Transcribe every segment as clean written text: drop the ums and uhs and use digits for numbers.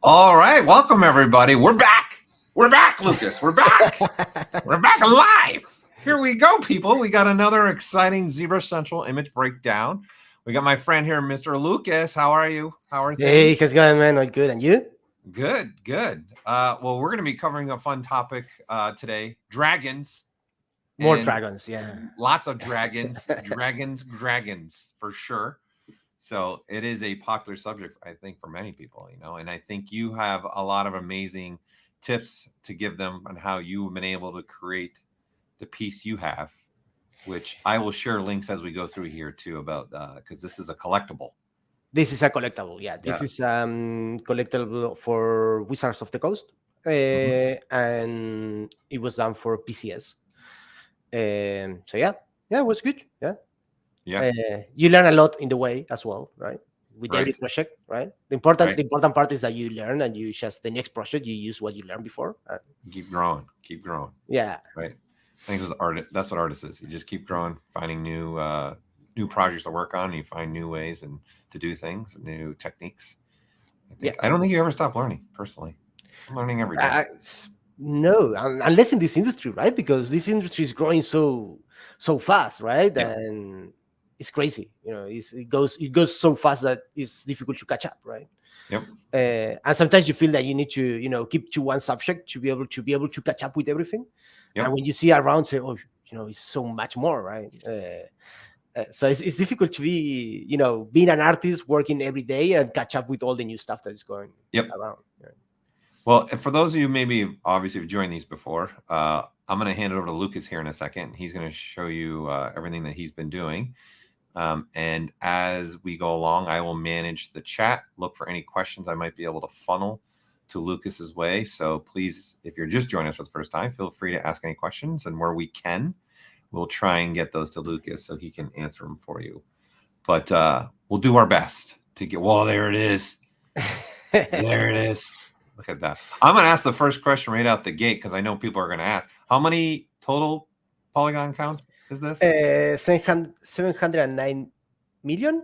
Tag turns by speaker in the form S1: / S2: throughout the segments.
S1: All right, welcome everybody. We're back. We're back, Lucas. We're back. We're back alive. Here we go, people. We got another exciting ZBrushCentral Image Breakdown. We got my friend here, Mr. Lucas. How are you? How are things?
S2: Hey, how's it going, man? All good, and you?
S1: Good, good. Well, we're going to be covering a fun topic today: dragons.
S2: More dragons, yeah.
S1: Lots of dragons, dragons for sure. So it is a popular subject, I think, for many people, you know, and I think you have a lot of amazing tips to give them on how you've been able to create the piece you have, which I will share links as we go through here too about, because this is a collectible.
S2: This is a collectible, yeah. This is collectible for Wizards of the Coast, and it was done for PCS. So yeah, it was good, yeah.
S1: Yeah,
S2: you learn a lot in the way as well, right? With
S1: Right.
S2: every project, right? The important part is that you learn, and you just the next project you use what you learned before.
S1: keep growing.
S2: Yeah,
S1: Right. I think that's what artist is. You just keep growing, finding new projects to work on. And you find new ways and to do things, new techniques. I don't think you ever stop learning. Personally, I'm learning every day.
S2: No, unless in this industry, right? Because this industry is growing so fast, right?
S1: Yep.
S2: And it's crazy, you know. It goes so fast that it's difficult to catch up, right?
S1: Yep.
S2: And sometimes you feel that you need to, you know, keep to one subject to be able to catch up with everything.
S1: Yep.
S2: And when you see around, say, oh, you know, it's so much more, right? So it's difficult to be, you know, being an artist working every day and catch up with all the new stuff that is going around. Right?
S1: Well, for those of you maybe obviously have joined these before, I'm going to hand it over to Lucas here in a second. He's going to show you everything that he's been doing. And as we go along, I will manage the chat, look for any questions I might be able to funnel to Lucas's way. So please, if you're just joining us for the first time, feel free to ask any questions. And where we can, we'll try and get those to Lucas so he can answer them for you. But we'll do our best to get, well, there it is. There it is. Look at that. I'm going to ask the first question right out the gate because I know people are going to ask. How many total polygon count is this?
S2: 709 million?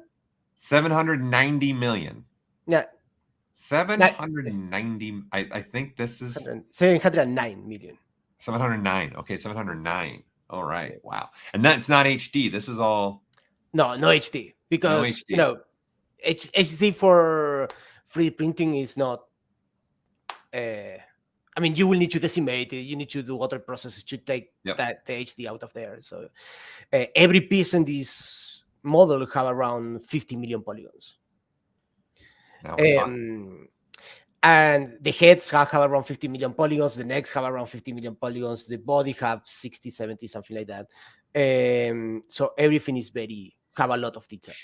S1: 790 million.
S2: Yeah.
S1: 790. I think this is
S2: 709 million.
S1: 709. Okay, 709. All right. Wow. And that's not HD. This is all.
S2: No HD. Because,
S1: no HD.
S2: You know, HD for 3D printing is not. I mean, you will need to decimate it. You need to do other processes to take the HD out of there. So every piece in this model have around 50 million polygons. And the heads have around 50 million polygons. The necks have around 50 million polygons. The body have 60, 70, something like that. So everything is have a lot of detail.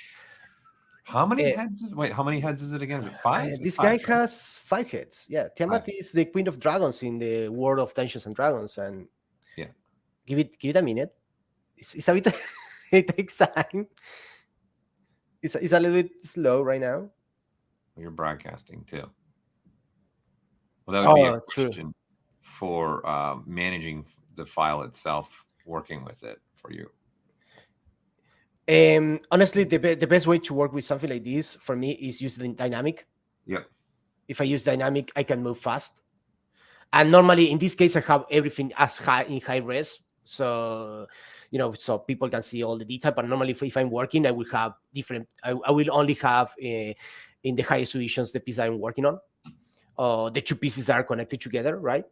S1: How many heads is how many heads is it again? Is it 5?
S2: This guy has 5 heads. Yeah, TIAMAT is the queen of dragons in the world of Dungeons and Dragons, and give it a minute. It's a bit. It takes time. It's a little bit slow right now.
S1: You're broadcasting too. Well, that would be a question for managing the file itself, working with it for you.
S2: Honestly, the best way to work with something like this for me is use the dynamic.
S1: Yep.
S2: If I use dynamic, I can move fast. And normally, in this case, I have everything as high res, so you know, so people can see all the detail. But normally, if I'm working, I will have different. I will only have in the highest resolutions the piece I'm working on, the two pieces that are connected together, right?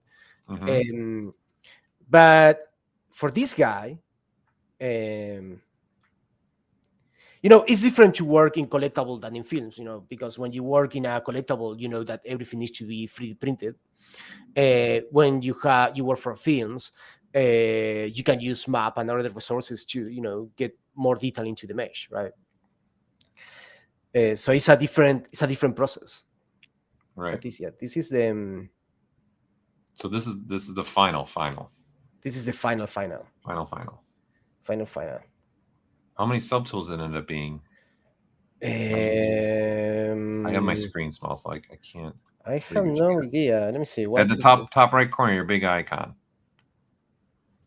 S2: But for this guy, you know, it's different to work in collectible than in films, you know, because when you work in a collectible, you know that everything needs to be 3D printed. When you work for films, you can use map and other resources to, you know, get more detail into the mesh, right? So it's a different process.
S1: Right.
S2: But this is the.
S1: So this is the final.
S2: This is the final.
S1: Final. How many subtools it ended up being? I have my screen small, so I can't.
S2: I have no idea. Let me see.
S1: At the top right corner, your big icon.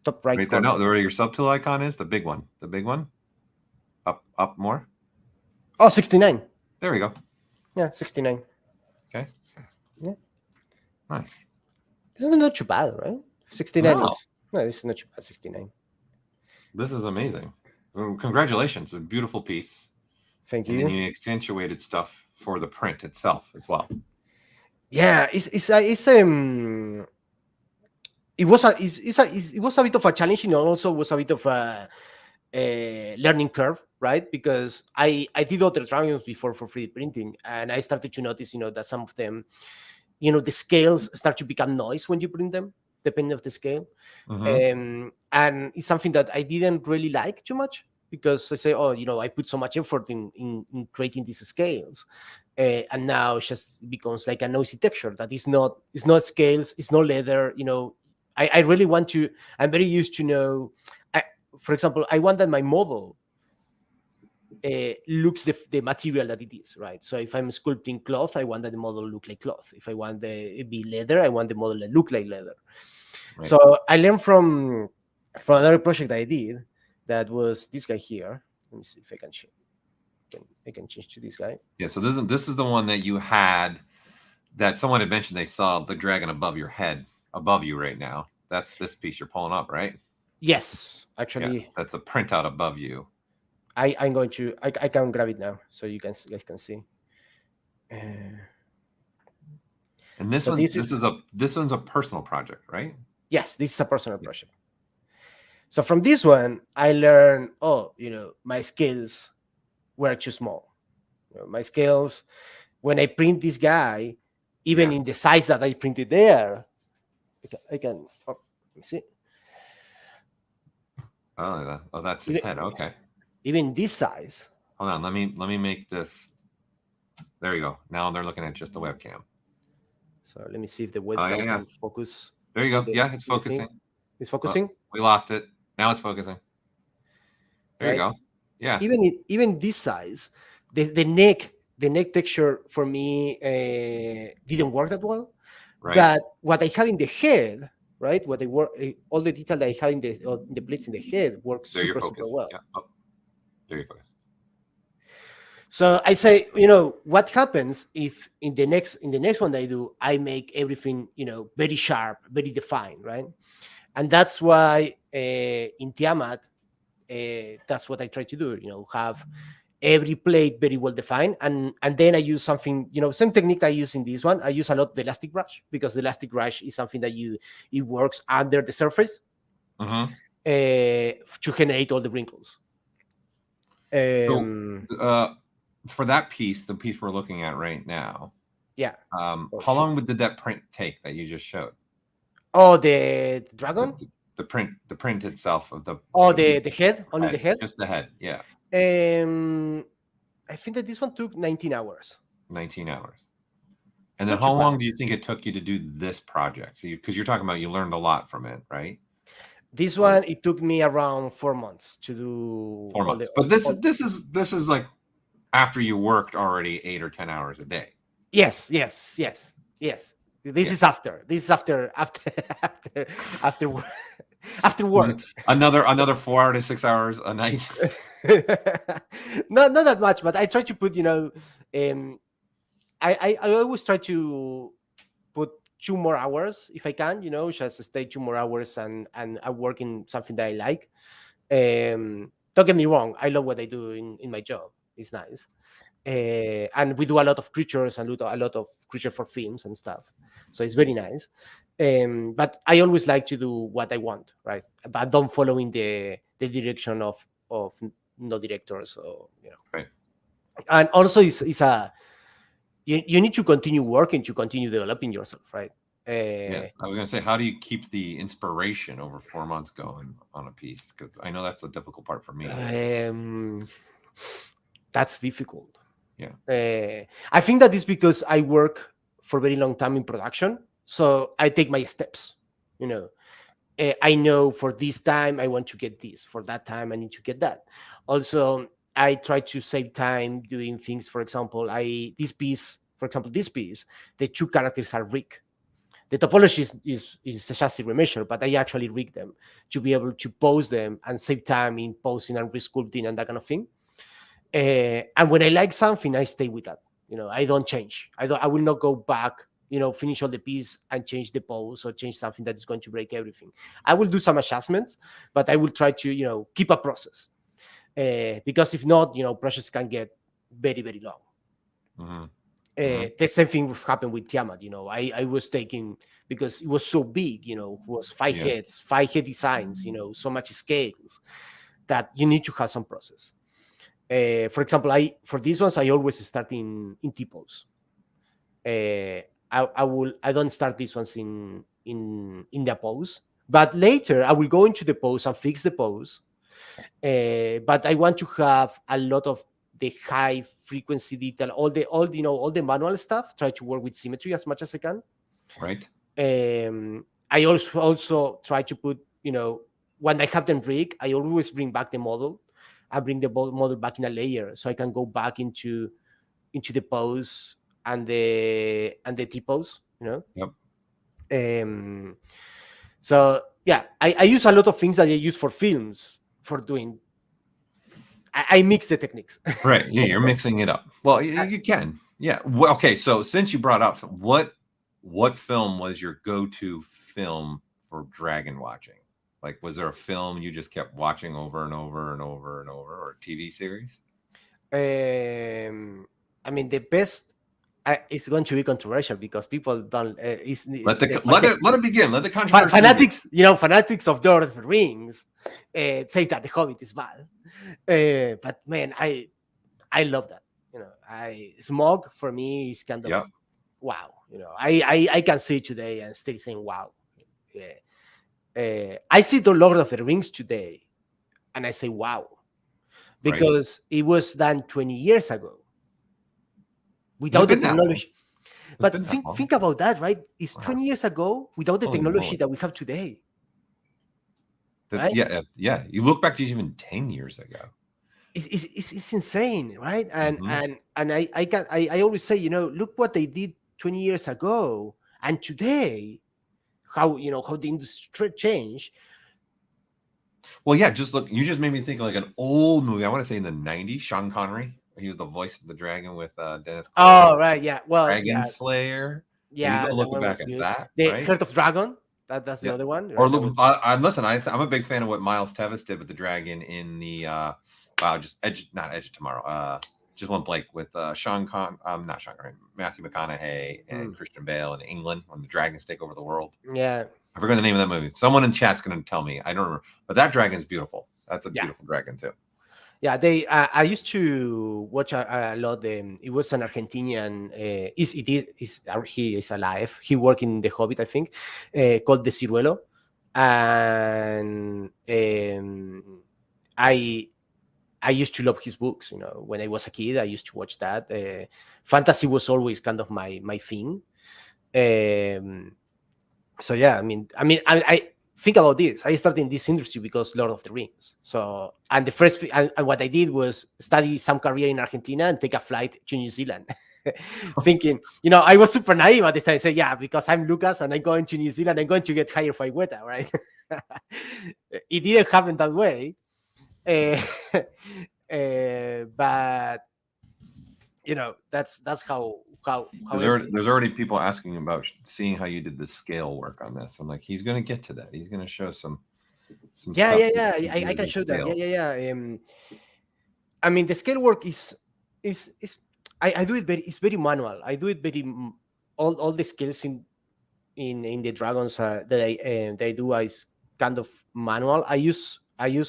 S2: Top right
S1: there.
S2: corner.
S1: No, where your subtool icon is, the big one. The big one. Up more.
S2: Oh, 69.
S1: There we go.
S2: Yeah, 69.
S1: Okay.
S2: Yeah.
S1: Nice.
S2: This is not too bad, right? 69
S1: No.
S2: is no, this is not too bad. 69.
S1: This is amazing. Well, congratulations. A beautiful piece.
S2: Thank
S1: And
S2: you.
S1: then you accentuated stuff for the print itself as well.
S2: Yeah, it was a bit of a challenge, and also was a bit of a learning curve, right? Because I did other drawings before for 3D printing, and I started to notice, that some of them, the scales start to become noise when you print them, depending of the scale.
S1: Mhm.
S2: And it's something that I didn't really like too much, because I say, oh, I put so much effort in creating these scales, and now it just becomes like a noisy texture that is not, it's not scales, it's not leather. I really want to. I'm very used to for example, I want that my model looks the material that it is, right? So if I'm sculpting cloth, I want that the model look like cloth. If I want it be leather, I want the model to look like leather.
S1: Right.
S2: So I learned from another project I did, that was this guy here. Let me see if I can change. I can change to this guy.
S1: Yeah. So this is the one that you had, that someone had mentioned they saw the dragon above your head, above you right now. That's this piece you're pulling up, right?
S2: Yes, actually,
S1: Yeah, that's a printout above you.
S2: I'm going to. I can grab it now, so you guys can see.
S1: And this
S2: So
S1: one,
S2: this
S1: this one's a personal project, right?
S2: Yes, this is a personal project. So from this one, I learned, my scales were too small. My scales, when I print this guy, even in the size that I printed there, I can let me see.
S1: Oh, that's his head. Okay.
S2: Even this size.
S1: Hold on. Let me make this. There you go. Now they're looking at just the webcam.
S2: So let me see if the webcam can focus.
S1: There you go. Yeah, it's focusing.
S2: It's focusing.
S1: Oh, we lost it. Now it's focusing. There you go. Yeah.
S2: Even this size, the neck texture for me didn't work that well.
S1: Right.
S2: But what I had in the head, right? What they work, all the detail that I had in the plates in the head worked super well.
S1: Yeah. Oh, there you focus.
S2: So I say, what happens if in the next one I do, I make everything, very sharp, very defined, right? And that's why in TIAMAT, that's what I try to do, have every plate very well defined. And then I use something, same technique I use in this one. I use a lot the elastic brush, because the elastic brush is something that it works under the surface to generate all the wrinkles.
S1: For that piece, the piece we're looking at right now.
S2: Yeah.
S1: How long did that print take that you just showed?
S2: Oh, the dragon?
S1: The print itself of the.
S2: Oh, the head? Only the head?
S1: Just the head, yeah.
S2: I think that this one took 19 hours.
S1: 19 hours. And then how long do you think it took you to do this project? So because you're talking about you learned a lot from it, right?
S2: This one, it took me around 4 months to do.
S1: 4 months. But this is like after you worked already 8 or 10 hours a day.
S2: Yes. This is after. This is after work. After work.
S1: Another 4 hours to 6 hours a night.
S2: Not that much, but I try to put, I always try to put 2 more hours if I can, just stay 2 more hours and I work in something that I like. Don't get me wrong, I love what I do in my job. It's nice. And we do a lot of creatures and a lot of creature for films and stuff. So it's very nice. But I always like to do what I want, right? But don't follow in the direction of no directors, or
S1: Right.
S2: And also it's you need to continue working to continue developing yourself, right?
S1: I was gonna say, how do you keep the inspiration over 4 months going on a piece? Because I know that's a difficult part for me.
S2: That's difficult.
S1: Yeah.
S2: I think that is because I work for a very long time in production, so I take my steps. I know for this time I want to get this, for that time I need to get that. Also, I try to save time doing things. For example, this piece, the 2 characters are rigged. The topology is a chassis remeasure, but I actually rig them to be able to pose them and save time in posing and resculpting and that kind of thing. And when I like something, I stay with that. I don't change. I will not go back finish all the piece and change the pose or change something that is going to break everything. I will do some adjustments, but I will try to, keep a process. Because if not, process can get very, very long. The same thing happened with TIAMAT. I was taking, because it was so big, it was 5 heads, 5 head designs, so much scales, that you need to have some process. For example, for these ones, I always start in T-pose. I don't start these ones in the pose, but later I will go into the pose and fix the pose. But I want to have a lot of the high frequency detail, all the manual stuff. Try to work with symmetry as much as I can.
S1: Right.
S2: I also try to put, when I have them rig, I always bring back the model. I bring the model back in a layer, so I can go back into the pose and the T-pose.
S1: Yep.
S2: So yeah, I use a lot of things that I use for films for doing. I mix the techniques.
S1: Right. Yeah, you're mixing it up. Well, you can. Yeah. Well, okay. So since you brought up what film was your go-to film for dragon watching? Like, was there a film you just kept watching over and over and over and over, or a TV series?
S2: I mean, the best. It's going to be controversial because people don't.
S1: Let it begin. Let the controversy.
S2: Fanatics of Lord of the Rings say that The Hobbit is bad. But man, I love that. Smog for me is kind of wow. I can see it today and still saying wow. I see the Lord of the Rings today, and I say wow, because it was done 20 years ago. Without the technology. But think about that, right? It's 20 years ago without the technology that we have today. Right?
S1: Yeah. You look back to even 10 years ago.
S2: It's insane, right? And I always say, look what they did 20 years ago and today, how the industry changed.
S1: Well, yeah, just look. You just made me think of like an old movie. I want to say in the 90s, Sean Connery. He was the voice of the dragon with Dennis.
S2: Oh, right, yeah. Well,
S1: Dragon Slayer.
S2: Yeah,
S1: you go looking back at that.
S2: The Heart of Dragon. That's the other one.
S1: Or listen, I'm a big fan of what Miles Tevis did with the dragon in the just Edge of Tomorrow. Just one blank with not Sean Connery, Matthew McConaughey and Christian Bale in England when the dragons take over the world.
S2: Yeah,
S1: I forgot the name of that movie. Someone in chat's going to tell me. I don't remember, but that dragon's beautiful. That's a beautiful dragon too.
S2: Yeah, I used to watch a lot. It was an Argentinian. He is alive. He worked in The Hobbit, I think, called the Ciruelo, and I used to love his books. When I was a kid, I used to watch that. Fantasy was always kind of my thing. So yeah, I mean, I think about this. I started in this industry because Lord of the Rings. So, and the first, and what I did was study some career in Argentina and take a flight to New Zealand, thinking, I was super naive at this time. I said, yeah, because I'm Lucas and I'm going to New Zealand, I'm going to get hired for Iweta, right? It didn't happen that way, but that's how.
S1: There's already people asking about seeing how you did the scale work on this. I'm like, he's going to get to that. He's going to show some
S2: yeah. I can show that. Yeah. I mean, the scale work is I do it it's very manual. I do it very all the scales in the dragons that I do is kind of manual. I use you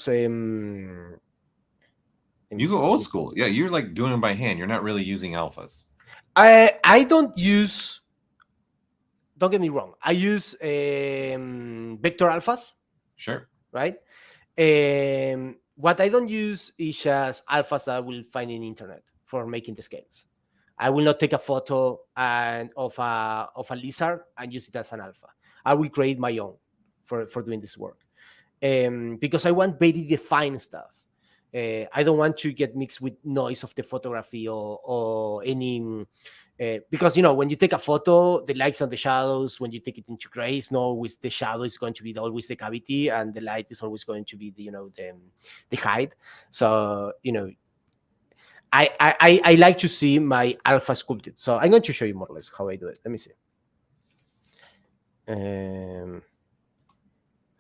S1: go old school. Yeah, you're like doing it by hand. You're not really using alphas.
S2: I don't use. Don't get me wrong. I use vector alphas.
S1: Sure.
S2: Right. What I don't use is just alphas that I will find in the internet for making the scales. I will not take a photo of a lizard and use it as an alpha. I will create my own for doing this work, because I want very defined stuff. I don't want to get mixed with noise of the photography or any because when you take a photo, the lights and the shadows, when you take it into gray, it's not always the shadow is going to be always the cavity, and the light is always going to be the height. So I like to see my alpha sculpted. So I'm going to show you more or less how I do it. Let me see. I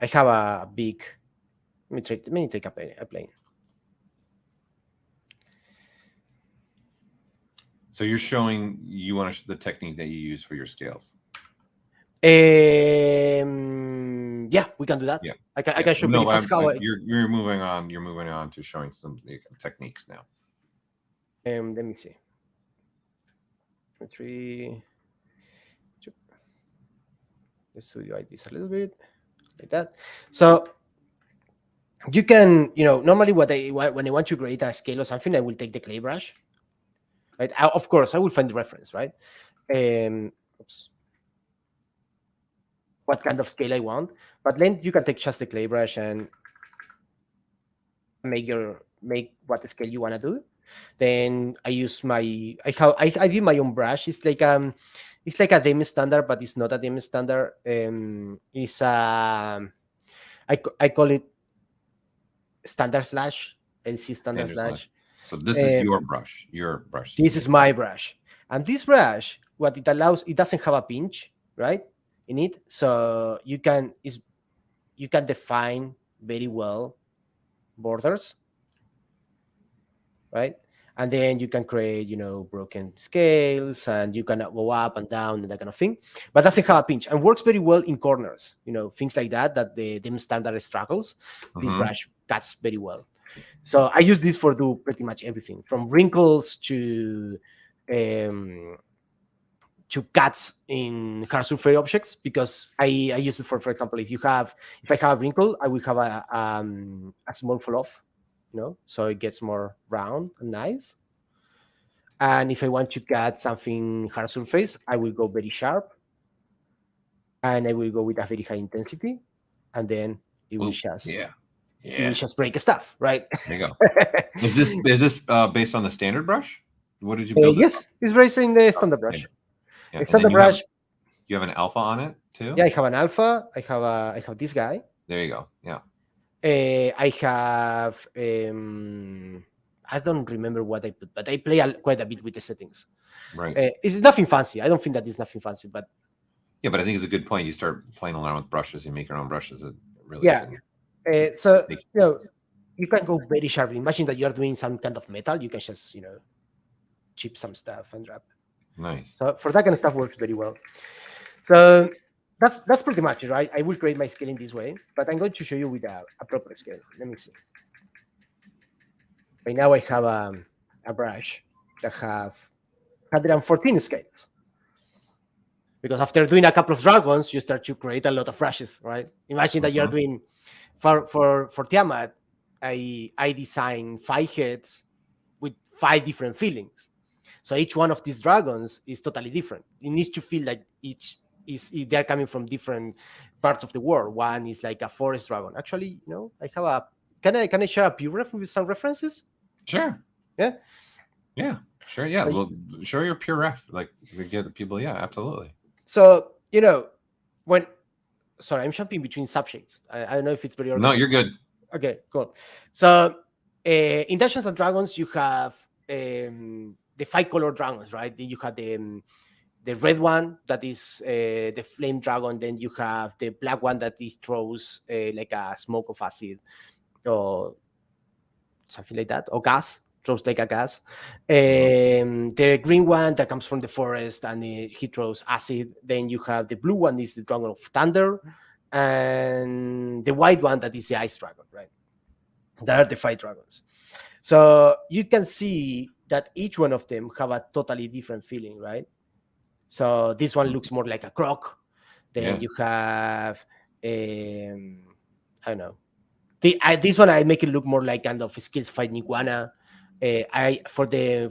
S2: have a big. Let me take a plane.
S1: So you're showing the technique that you use for your scales.
S2: Yeah, we can do that.
S1: Yeah,
S2: I can show
S1: no,
S2: very fast how
S1: you're moving on. You're moving on to showing some techniques now.
S2: Let me see. 3. Let's divide this a little bit like that. So you can, normally when I want to create a scale or something, I will take the clay brush. Right. Of course, I will find the reference, right? Oops. What kind of scale I want, but then you can take just the clay brush and make what scale you want to do. Then I use I did my own brush. It's like a demi standard, but it's not a demi standard. It's I call it standard slash LC standard slash.
S1: So this is your brush.
S2: This is my brush, and this brush, what it allows, it doesn't have a pinch, right, in it, so you can define very well borders, right? And then you can create, broken scales, and you can go up and down and that kind of thing, but doesn't have a pinch and works very well in corners, things like that the dim standard struggles. This brush cuts very well. So I use this for do pretty much everything from wrinkles to cuts in hard surface objects, because I use it for example, if I have a wrinkle, I will have a small fall off, so it gets more round and nice. And if I want to cut something hard surface, I will go very sharp, and I will go with a very high intensity, and then it will just it will just break stuff, right?
S1: There you go. Is this based on the standard brush? What did you build?
S2: Yes, it's based on the standard brush.
S1: Yeah.
S2: Standard brush.
S1: You have an alpha on it too?
S2: Yeah, I have an alpha. I have this guy.
S1: There you go. Yeah.
S2: I have I don't remember what I put, but I play quite a bit with the settings.
S1: Right.
S2: It's nothing fancy. I don't think that it's nothing fancy, but
S1: yeah, but I think it's a good point. You start playing around with brushes. You make your own brushes. It really
S2: so you can go very sharp. Imagine that you're doing some kind of metal. You can just chip some stuff and drop.
S1: Nice.
S2: So for that kind of stuff works very well. So that's pretty much it, right? I will create my scale in this way, but I'm going to show you with a proper scale. Let me see. Right now I have a brush that have 114 scales. Because after doing a couple of dragons, you start to create a lot of brushes, right? Imagine that you're doing for TIAMAT, I designed 5 heads with 5 different feelings. So each one of these dragons is totally different. It needs to feel like they're coming from different parts of the world. One is like a forest dragon. Actually, I have can I share a PureRef with some references?
S1: Sure.
S2: Yeah.
S1: Yeah. Sure. Yeah. Well, show your PureRef, like to get the people. Yeah, absolutely.
S2: So sorry, I'm jumping between subjects. I don't know if it's very organized.
S1: No, you're good.
S2: Okay, cool. So in Dungeons and Dragons, you have the 5-color dragons, right? Then you have the red one that is the flame dragon. Then you have the black one that throws like a smoke of acid or something like that, or gas, throws like a gas. The green one that comes from the forest and he throws acid. Then you have the blue one is the dragon of thunder, and the white one that is the ice dragon, right? That are the 5 dragons. So you can see that each one of them have a totally different feeling, right? So this one looks more like a croc. Then you have I don't know. This one I make it look more like kind of skills fighting iguana. For the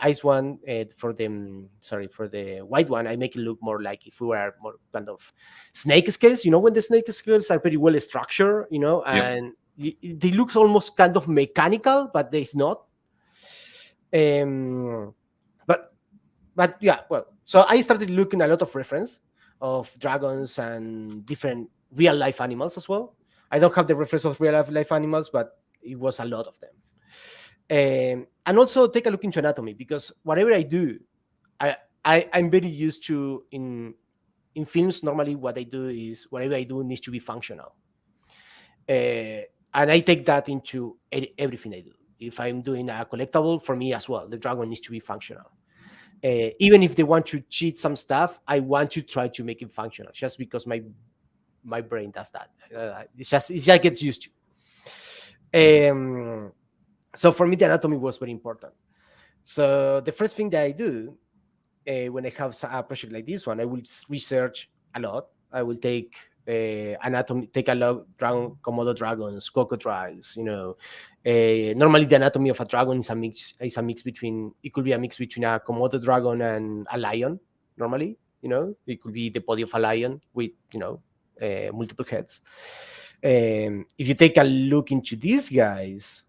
S2: ice one, for the white one, I make it look more like if we were more kind of snake scales. When the snake scales are pretty well structured, and they look almost kind of mechanical, but there's not. But yeah, well, so I started looking a lot of reference of dragons and different real life animals as well. I don't have the reference of real life animals, but it was a lot of them. And also take a look into anatomy, because whatever I do, I'm very used to in in films, normally what I do is whatever I do needs to be functional. And I take that into everything I do. If I'm doing a collectible, for me as well, the dragon needs to be functional. Even if they want to cheat some stuff, I want to try to make it functional, just because my brain does that. It just gets used to. So for me, the anatomy was very important. So the first thing that I do when I have a project like this one, I will research a lot. I will take anatomy, take a lot of Komodo dragons, crocodiles. Normally the anatomy of a dragon is a mix between. It could be a mix between a Komodo dragon and a lion. Normally, it could be the body of a lion with multiple heads. If you take a look into these guys,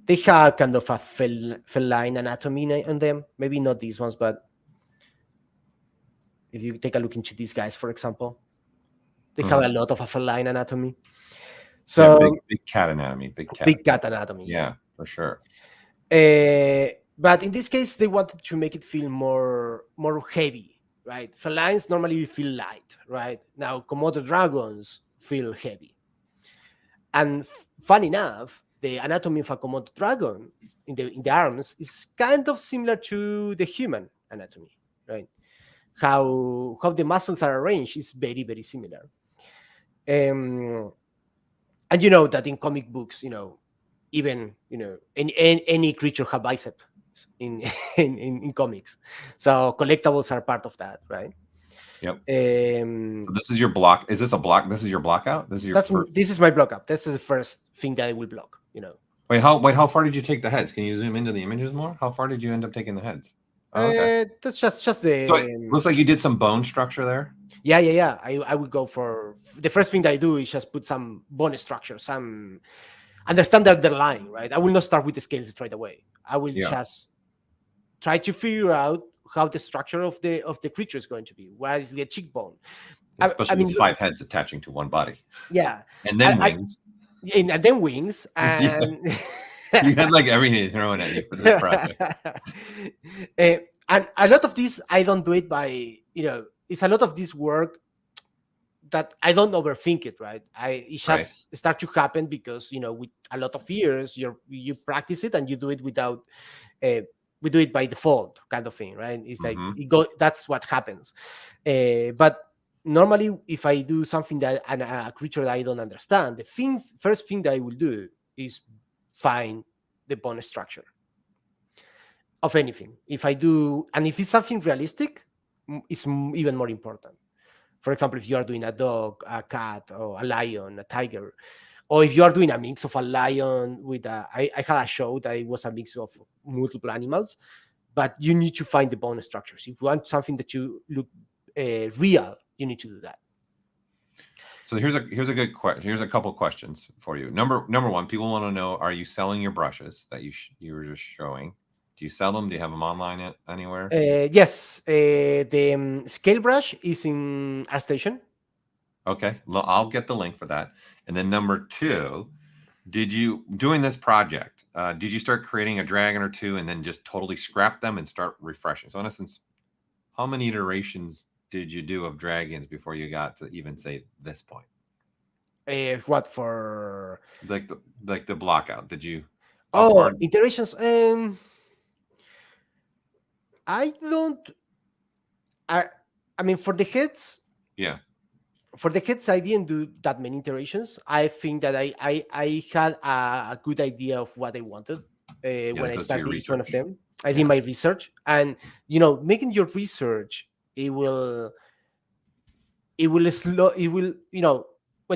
S2: they have kind of a feline anatomy on them. Maybe not these ones, but if you take a look into these guys, for example, they have a lot of a feline anatomy. So
S1: big cat anatomy, big cat anatomy. Yeah, for sure.
S2: But in this case, they wanted to make it feel more heavy, right? Felines normally feel light, right? Now Komodo dragons feel heavy. And fun enough, the anatomy of a Komodo dragon in the arms is kind of similar to the human anatomy, right? How the muscles are arranged is very, very similar. And you know that in comic books, even any creature have biceps in comics. So collectibles are part of that, right?
S1: Yep. So this is your block. Is this a block? This is your block out? This
S2: is my block up. This is the first thing that I will block,
S1: Wait, how far did you take the heads? Can you zoom into the images more? How far did you end up taking the heads?
S2: Oh, okay. That's just the.
S1: So it looks like you did some bone structure there.
S2: Yeah. I would go for the first thing that I do is just put some bone structure, some understand that they're lying, right? I will not start with the scales straight away. I will just try to figure out how the structure of the creature is going to be. Where is the cheekbone?
S1: Especially with 5 heads attaching to one body.
S2: Yeah,
S1: and then wings.
S2: And then wings, and
S1: you had like everything thrown at you for this project.
S2: And a lot of this, I don't do it by it's a lot of this work that I don't overthink it, right? It just start to happen because with a lot of years you practice it and you do it without we do it by default kind of thing, right? It's like that's what happens. But normally if I do something that a creature that I don't understand, the first thing that I will do is find the bone structure of anything. If I do, and if it's something realistic, it's even more important. For example, if you are doing a dog, a cat, or a lion, a tiger, or if you are doing a mix of a lion with I had a show that it was a mix of multiple animals, but you need to find the bone structures. If you want something that you look real, you need to do that.
S1: So here's a good question. Here's a couple questions for you. Number one, people want to know: are you selling your brushes that you were just showing? Do you sell them? Do you have them online anywhere?
S2: Yes, the scale brush is in ArtStation.
S1: Okay, I'll get the link for that. And then number two, doing this project, did you start creating a dragon or two and then just totally scrap them and start refreshing? So in essence, how many iterations did you do of dragons before you got to even say this point?
S2: What for?
S1: Like the block out? Did you?
S2: Iterations. I mean, for the heads.
S1: Yeah.
S2: For the heads, I didn't do that many iterations. I think that I had a good idea of what I wanted when I started each one of them. I did my research, and making your research, it will when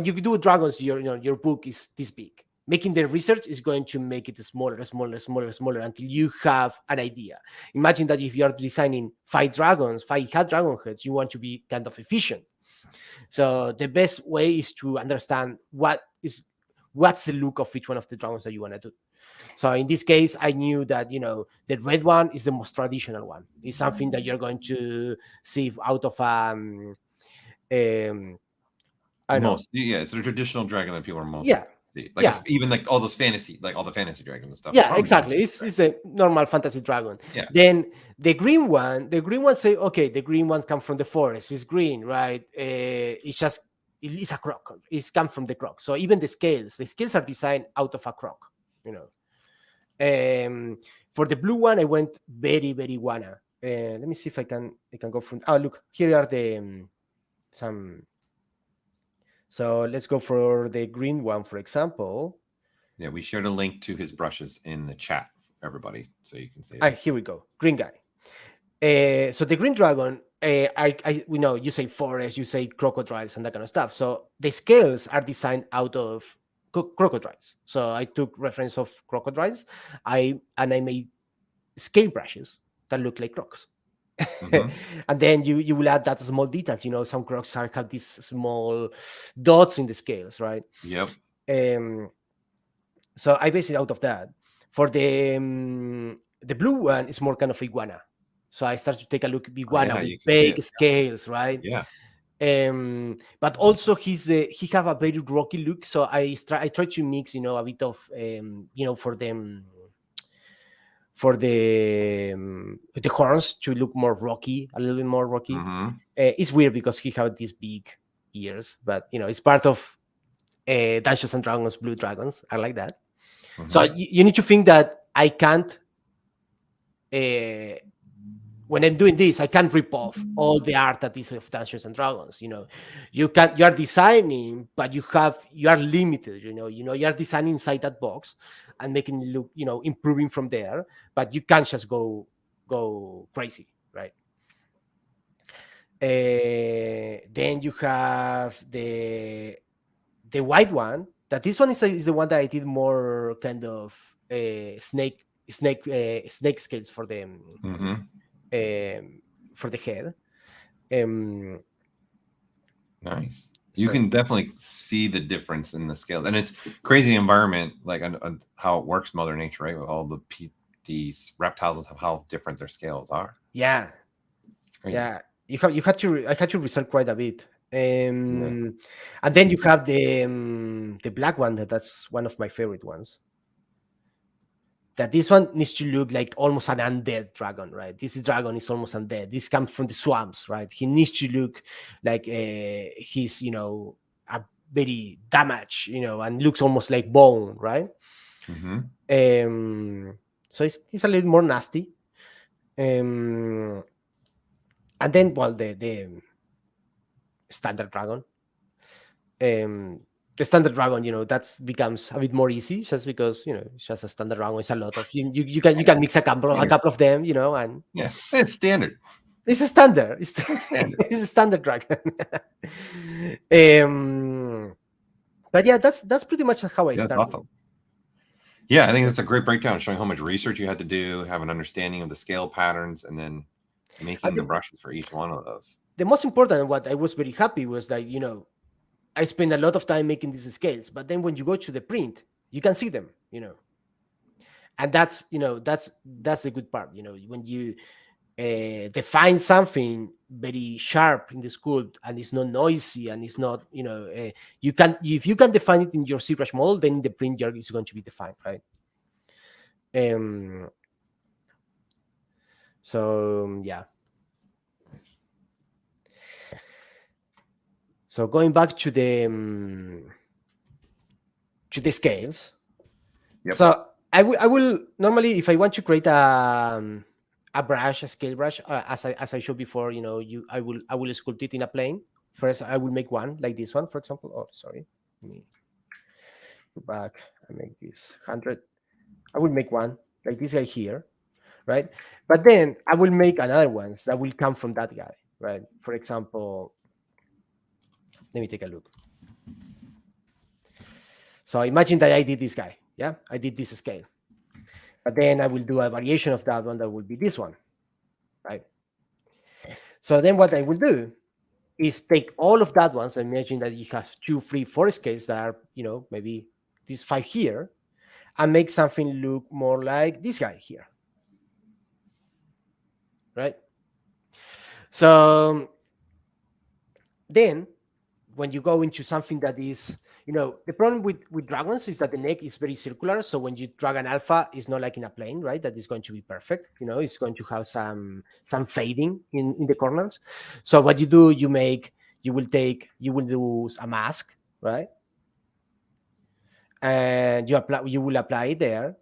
S2: you do dragons, your book is this big. Making the research is going to make it smaller until you have an idea. Imagine that if you are designing 5 hat dragon heads, you want to be kind of efficient. So the best way is to understand what's the look of each one of the dragons that you want to do. So in this case, I knew that the red one is the most traditional one. It's something that you're going to see out of
S1: it's a traditional dragon that people are most Like even like all those fantasy, like all the fantasy dragons and stuff.
S2: Yeah, exactly. It's a normal fantasy dragon.
S1: Yeah.
S2: Then the green one say, okay, the green one comes from the forest. It's green, right? It's a croc. It's come from the croc. So even the scales are designed out of a croc, you know. For the blue one, I went very, very wanna. Let me see if I can go from. Oh, look, here are the some. So let's go for the green one, for example.
S3: Yeah, we shared a link to his brushes in the chat, everybody, so you can see
S2: it. Here we go. Green guy. So the green dragon, we know you say forest, you say crocodiles and that kind of stuff. So the scales are designed out of crocodiles. So I took reference of crocodiles. I made scale brushes that look like crocs. Mm-hmm. And then you will add that small details. You know, some crocs have these small dots in the scales, right?
S3: Yep.
S2: So I based it out of that. For the blue one, is more kind of iguana. So I started to take a look at iguana with big scales, right?
S3: Yeah.
S2: But also he have a very rocky look. So I try to mix, you know, a bit of for the horns to look more rocky, a little bit more rocky.
S3: Mm-hmm.
S2: It's weird because he have these big ears, but you know, it's part of Dungeons and Dragons, Blue Dragons. I like that. Mm-hmm. So you need to think that I can't. When I'm doing this, I can't rip off all the art that is of Dungeons and Dragons. You know, you are designing, but you are limited. You are designing inside that box and making it look, improving from there. But you can't just go crazy, right? Then you have the white one. That this one is the one that I did more kind of snake scales for them.
S3: Mm-hmm.
S2: For the head.
S3: Nice. You can definitely see the difference in the scales, and it's crazy environment, like on how it works, Mother Nature, right? With all these reptiles and how different their scales are.
S2: Yeah, yeah. I had to research quite a bit. And then you have the black one. That's one of my favorite ones. That this one needs to look like almost an undead dragon, right? This dragon is almost undead. This comes from the swamps, right? He needs to look like he's, a very damaged, and looks almost like bone, right?
S3: Mm-hmm.
S2: So it's a little more nasty. And then, well, the standard dragon. The standard dragon, that becomes a bit more easy just because, it's just a standard dragon. It's a lot of you can mix a couple of them, and
S3: it's standard.
S2: It's a standard. It's a standard dragon. But yeah, that's pretty much how I started.
S3: Awesome. Yeah, I think that's a great breakdown, showing how much research you had to do, have an understanding of the scale patterns, and then making the brushes for each one of those.
S2: The most important, what I was very happy was that, I spent a lot of time making these scales, but then when you go to the print, you can see them, and that's the good part, when you define something very sharp in the sculpt and it's not noisy and it's not, if you can define it in your ZBrush model, then in the print it's going to be defined, right? So yeah. So going back to the scales.
S3: Yep.
S2: So I will normally, if I want to create a scale brush, as I showed before, I will sculpt it in a plane. First, I will make one like this one, for example. Oh, sorry. Let me go back and make this 100. I will make one like this guy here, right? But then I will make another ones that will come from that guy, right? For example, let me take a look. So imagine that I did this guy. Yeah, I did this scale. But then I will do a variation of that one that will be this one, right? So then what I will do is take all of that ones. Imagine that you have 2, 3, 4 scales that are, maybe these 5 here, and make something look more like this guy here, right? So then when you go into something that is, the problem with dragons is that the neck is very circular. So when you drag an alpha, it's not like in a plane, right? That is going to be perfect. It's going to have some fading in the corners. So what you do, you will do a mask, right? And you will apply it there,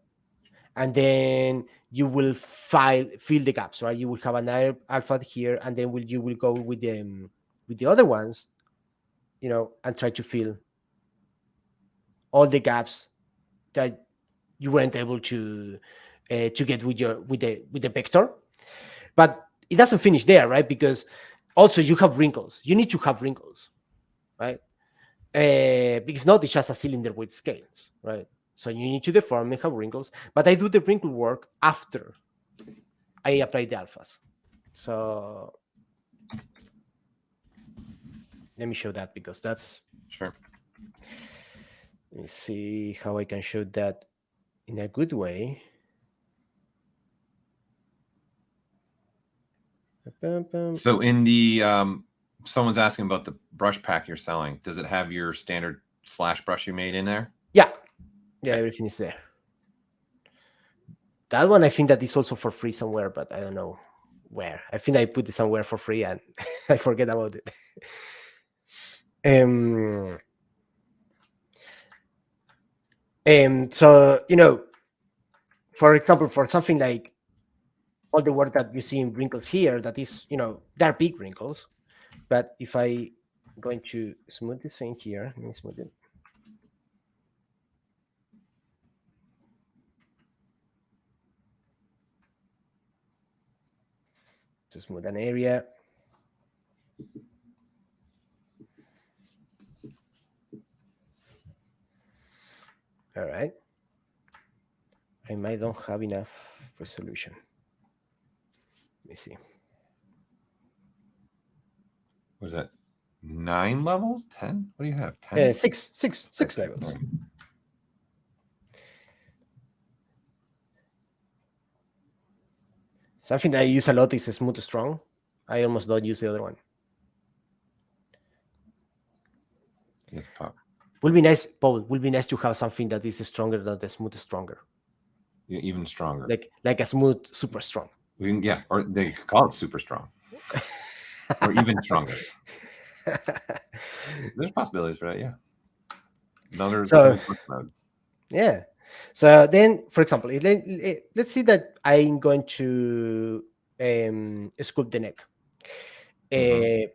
S2: and then you will fill the gaps, right? You will have another alpha here, and then you will go with the other ones, and try to fill all the gaps that you weren't able to get with the vector. But it doesn't finish there, right? Because also you have wrinkles. You need to have wrinkles, right? Because not it's just a cylinder with scales, right? So you need to deform and have wrinkles. But I do the wrinkle work after I apply the alphas. So let me show that, because that's
S1: Sure.
S2: Let me see how I can show that in a good way.
S1: So in the someone's asking about the brush pack you're selling. Does it have your standard slash brush you made in there?
S2: Yeah, everything is there. That one I think that is also for free somewhere, but I don't know where. I think I put it somewhere for free and I forget about it. So for example, for something like all the work that you see in wrinkles here, that is, they're big wrinkles. But if I'm going to smooth this thing here, let me smooth it. To smooth an area. All right. I might don't have enough resolution. Let me see.
S1: Was that 9 levels? 10? What do you have? 10?
S2: Six levels.
S1: Right.
S2: Something that I use a lot is a smooth strong. I almost don't use the other one.
S1: Yes, pop.
S2: Will be nice, Paul. Will be nice to have something that is stronger than the smooth stronger.
S1: Yeah, even stronger.
S2: Like a smooth super strong.
S1: Or they could call it super strong. Or even stronger. There's possibilities for that, yeah.
S2: Yeah. So then, for example, let's see that I'm going to sculpt the neck,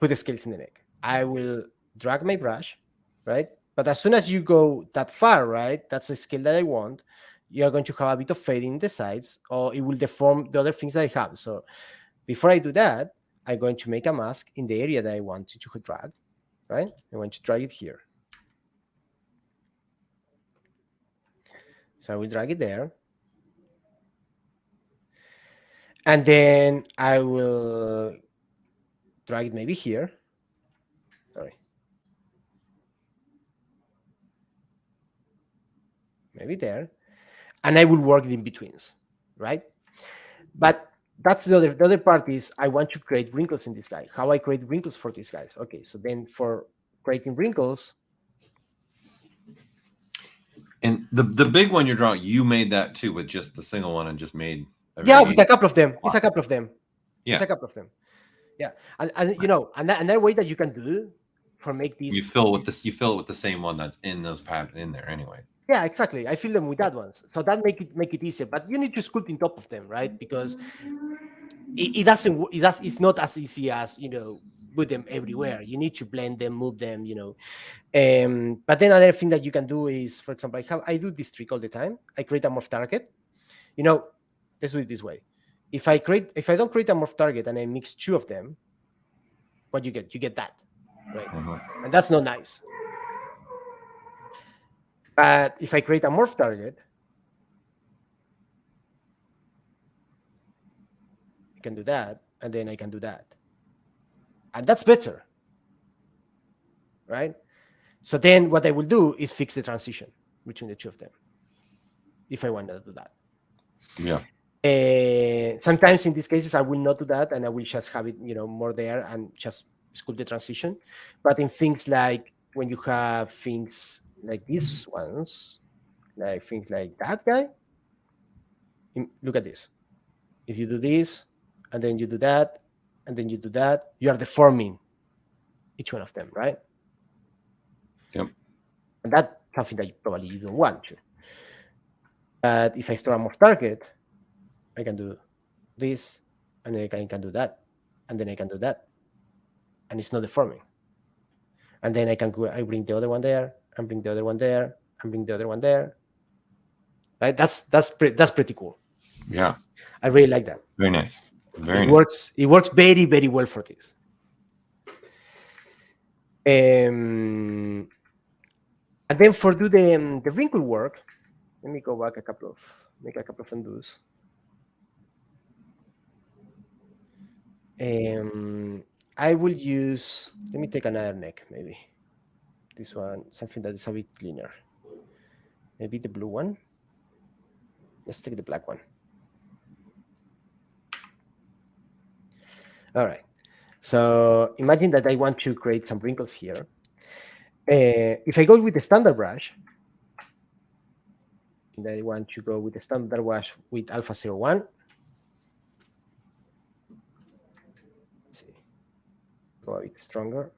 S2: put the scales in the neck. I will drag my brush, right? But as soon as you go that far, right, that's the scale that I want, you're going to have a bit of fading in the sides, or it will deform the other things that I have. So before I do that, I'm going to make a mask in the area that I want to drag, right? I want to drag it here. So I will drag it there. And then I will drag it maybe here. Sorry. Maybe there. And I will work in betweens, right? But that's the other part is I want to create wrinkles in this guy. How I create wrinkles for these guys. Okay, so then for creating wrinkles.
S3: And the big one you're drawing, you made that too with just the single one and just made.
S2: Yeah, with a couple of them. It's a couple of them.
S3: Yeah.
S2: It's a couple of them. Yeah, and you know, another way that you can do for make these.
S3: You fill it with the same one that's in those patterns in there anyway.
S2: Yeah, exactly. I fill them with that ones, so that make it easier. But you need to sculpt on top of them, right? Because it's not as easy as, you know, put them everywhere. You need to blend them, move them, you know. But then another thing that you can do is, for example, I do this trick all the time. I create a morph target. You know, let's do it this way. If I don't create a morph target and I mix two of them, what you get? You get that, right?
S3: Mm-hmm.
S2: And that's not nice. But if I create a morph target, I can do that, and then I can do that. And that's better, right? So then what I will do is fix the transition between the two of them, if I want to do that.
S3: Yeah.
S2: Sometimes in these cases, I will not do that, and I will just have it, you know, more there and just sculpt the transition. But in things like when you have things like these ones, like things like that guy. Look at this. If you do this, and then you do that, and then you do that, you are deforming each one of them, right?
S3: Yep.
S2: And that's something that you don't want to. But if I store a off target, I can do this, and then I can do that, and then I can do that, and it's not deforming. And then I bring the other one there, and bring the other one there, and bring the other one there. Right? That's pretty cool.
S3: Yeah.
S2: I really like that.
S3: Very nice. Very
S2: It
S3: nice.
S2: works very, very well for this. And then for do the wrinkle work, let me go back make a couple of undos. I will use, let me take another neck, maybe. This one, something that is a bit cleaner. Maybe the blue one. Let's take the black one. All right. So imagine that I want to create some wrinkles here. If I go with the standard brush, and I want to go with the standard brush with alpha 01. Let's see. Go a bit stronger.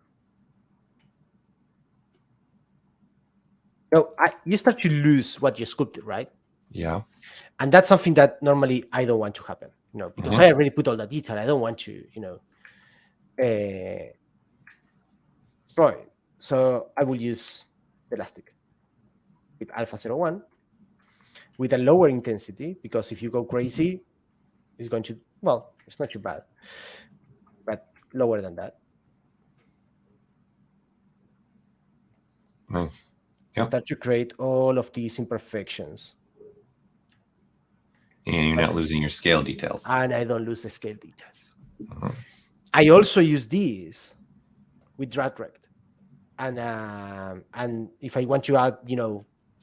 S2: No, you start to lose what you sculpted, right?
S3: Yeah.
S2: And that's something that normally I don't want to happen, because I already put all the detail. I don't want to, destroy it. So I will use the elastic with alpha 01 with a lower intensity, because if you go crazy, it's going to, well, it's not too bad, but lower than that.
S3: Nice. Yep.
S2: Start to create all of these imperfections.
S3: And you're not losing your scale details.
S2: And I don't lose the scale details. I also use these with drag rect. And if I want to add,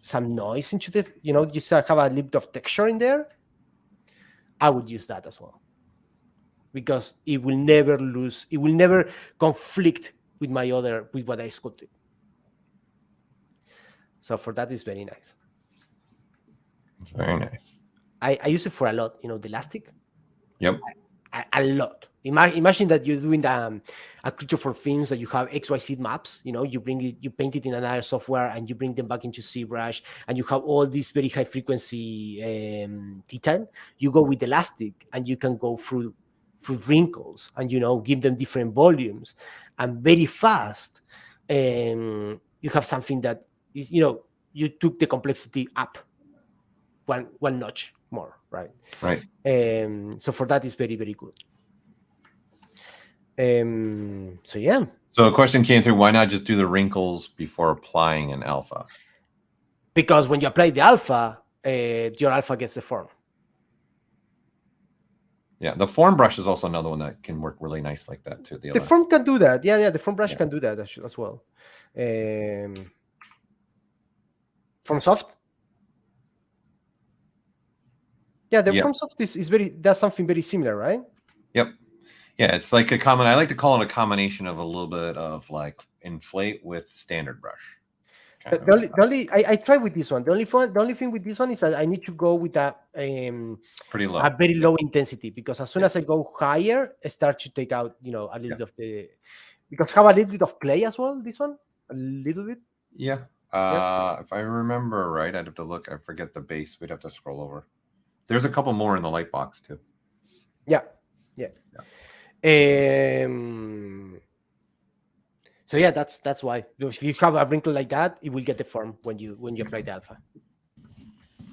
S2: some noise into the, just have a little bit of texture in there, I would use that as well. Because it will never conflict with with what I sculpted. So for that, it's very nice.
S3: It's very nice.
S2: I use it for a lot, the elastic.
S3: Yep.
S2: A lot. Imagine that you're doing a creature for themes that you have XYZ maps. You paint it in another software and you bring them back into ZBrush, and you have all this very high frequency detail. You go with elastic and you can go through wrinkles and give them different volumes, and very fast. You have something that is you took the complexity up one notch more, right?
S3: Right.
S2: So for that is very, very good. So yeah.
S3: So a question came through: why not just do the wrinkles before applying an alpha?
S2: Because when you apply the alpha, your alpha gets deformed.
S3: Yeah, the form brush is also another one that can work really nice like that too.
S2: The form can do that. Yeah, the form brush can do that as well. Form soft. Yeah, the form soft that's something very similar, right?
S3: Yep. Yeah, it's like I like to call it a combination of a little bit of like inflate with standard brush.
S2: I tried with this one. The only thing with this one is that I need to go with a
S3: pretty low,
S2: a very low intensity, because as soon as I go higher, I start to take out, a little bit of the, because have a little bit of clay as well. This one, a little bit.
S3: Yeah. If I remember right, I'd have to look. I forget the base. We'd have to scroll over. There's a couple more in the light box too.
S2: Yeah. So yeah, that's why. If you have a wrinkle like that, it will get deformed when you apply the alpha.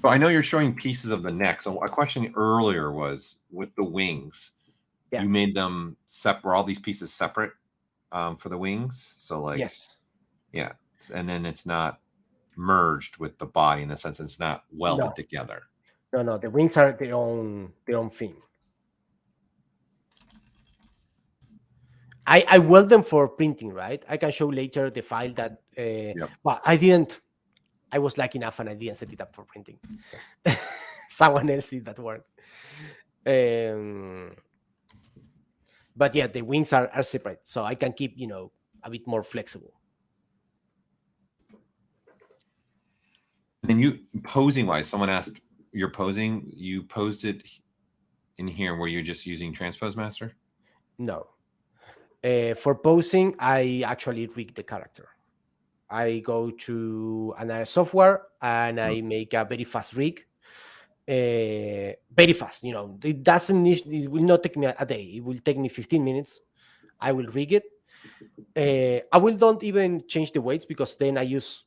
S3: But I know you're showing pieces of the neck. So a question earlier was with the wings. Yeah. You made them separate. All these pieces separate for the wings. So like
S2: yes,
S3: yeah, and then it's not merged with the body in the sense it's not welded together.
S2: No, the wings are their own thing. I weld them for printing, right? I can show later the file that, but I didn't. I was lucky enough and I didn't set it up for printing. Someone else did that work. But yeah, the wings are separate, so I can keep, a bit more flexible.
S3: And you posing wise, someone asked your posing. You posed it in here where you're just using Transpose Master.
S2: No. For posing, I actually rig the character. I go to another software and I make a very fast rig. Very fast, it doesn't need, it will not take me a day. It will take me 15 minutes. I will rig it. I will don't even change the weights, because then I use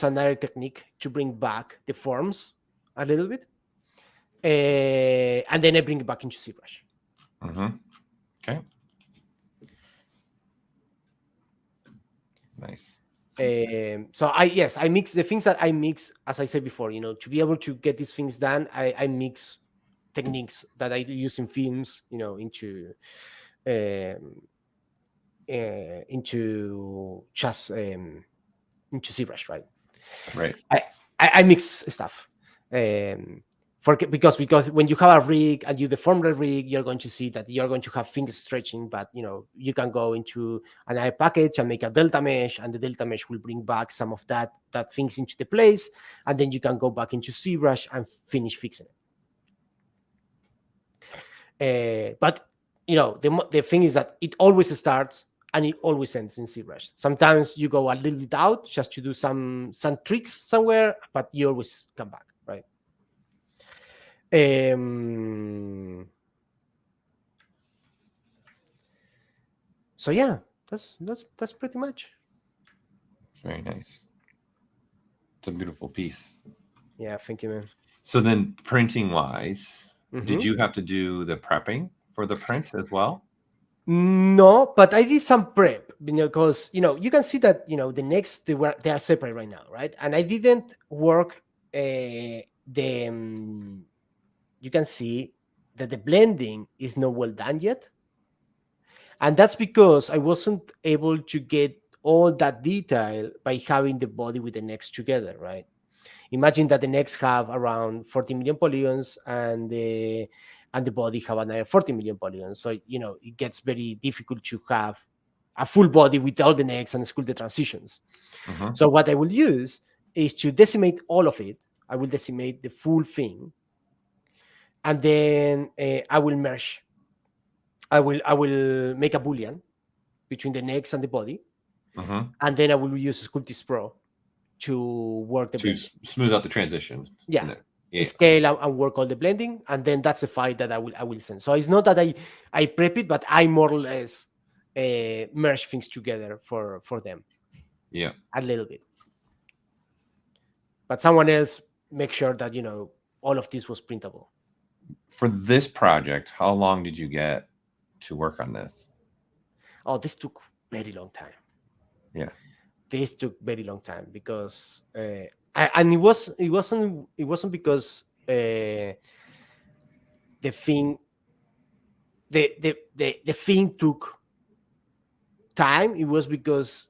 S2: another technique to bring back the forms a little bit. And then I bring it back into ZBrush.
S3: Okay. Nice.
S2: So I mix the things that I mix, as I said before, to be able to get these things done, I mix techniques that I use in films, into just into ZBrush, right?
S3: Right.
S2: I mix stuff. Because when you have a rig and you deform the rig, you're going to see that you're going to have things stretching, but you can go into another package and make a delta mesh, and the delta mesh will bring back some of that things into the place, and then you can go back into ZBrush and finish fixing it. But the thing is that it always starts and it always ends in ZBrush. Sometimes you go a little bit out just to do some tricks somewhere, but you always come back, right? So yeah, that's pretty much.
S3: Very nice. It's a beautiful piece.
S2: Yeah, thank you, man.
S3: So then, printing wise, did you have to do the prepping for the print as well?
S2: No, but I did some prep, because you can see that the necks they are separate right now, right? And I didn't work you can see that the blending is not well done yet. And that's because I wasn't able to get all that detail by having the body with the necks together, right? Imagine that the necks have around 40 million polygons and the body have another 40 million polygons. So, it gets very difficult to have a full body with all the necks and sculpt the transitions. So what I will use is to decimate all of it. I will decimate the full thing. And then I will merge. I will make a boolean between the necks and the body, and then I will use Sculpting Pro to work the blending.
S3: Smooth out the transition.
S2: Yeah. Scale and work all the blending, and then that's a file that I will send. So it's not that I prep it, but I more or less merge things together for them.
S3: Yeah,
S2: a little bit. But someone else make sure that all of this was printable.
S3: For this project, how long did you get to work on this?
S2: Oh, this took very long time.
S3: Yeah,
S2: this took very long time because and it wasn't because the thing took time. It was because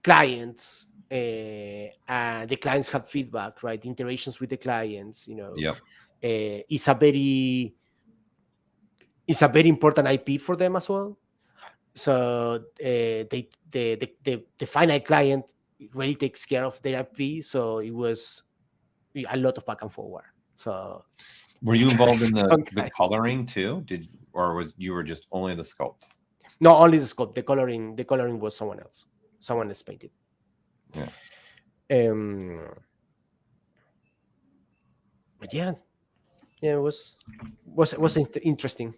S2: clients and the clients have feedback, right? Interactions with the clients,
S3: Yep.
S2: It's a very important IP for them as well. So the final client really takes care of their IP. So it was a lot of back and forward. So
S3: were you involved in the coloring too? You were just only the sculpt?
S2: No, only the sculpt. The coloring was someone else. Someone else painted.
S3: Yeah.
S2: But yeah, it was interesting.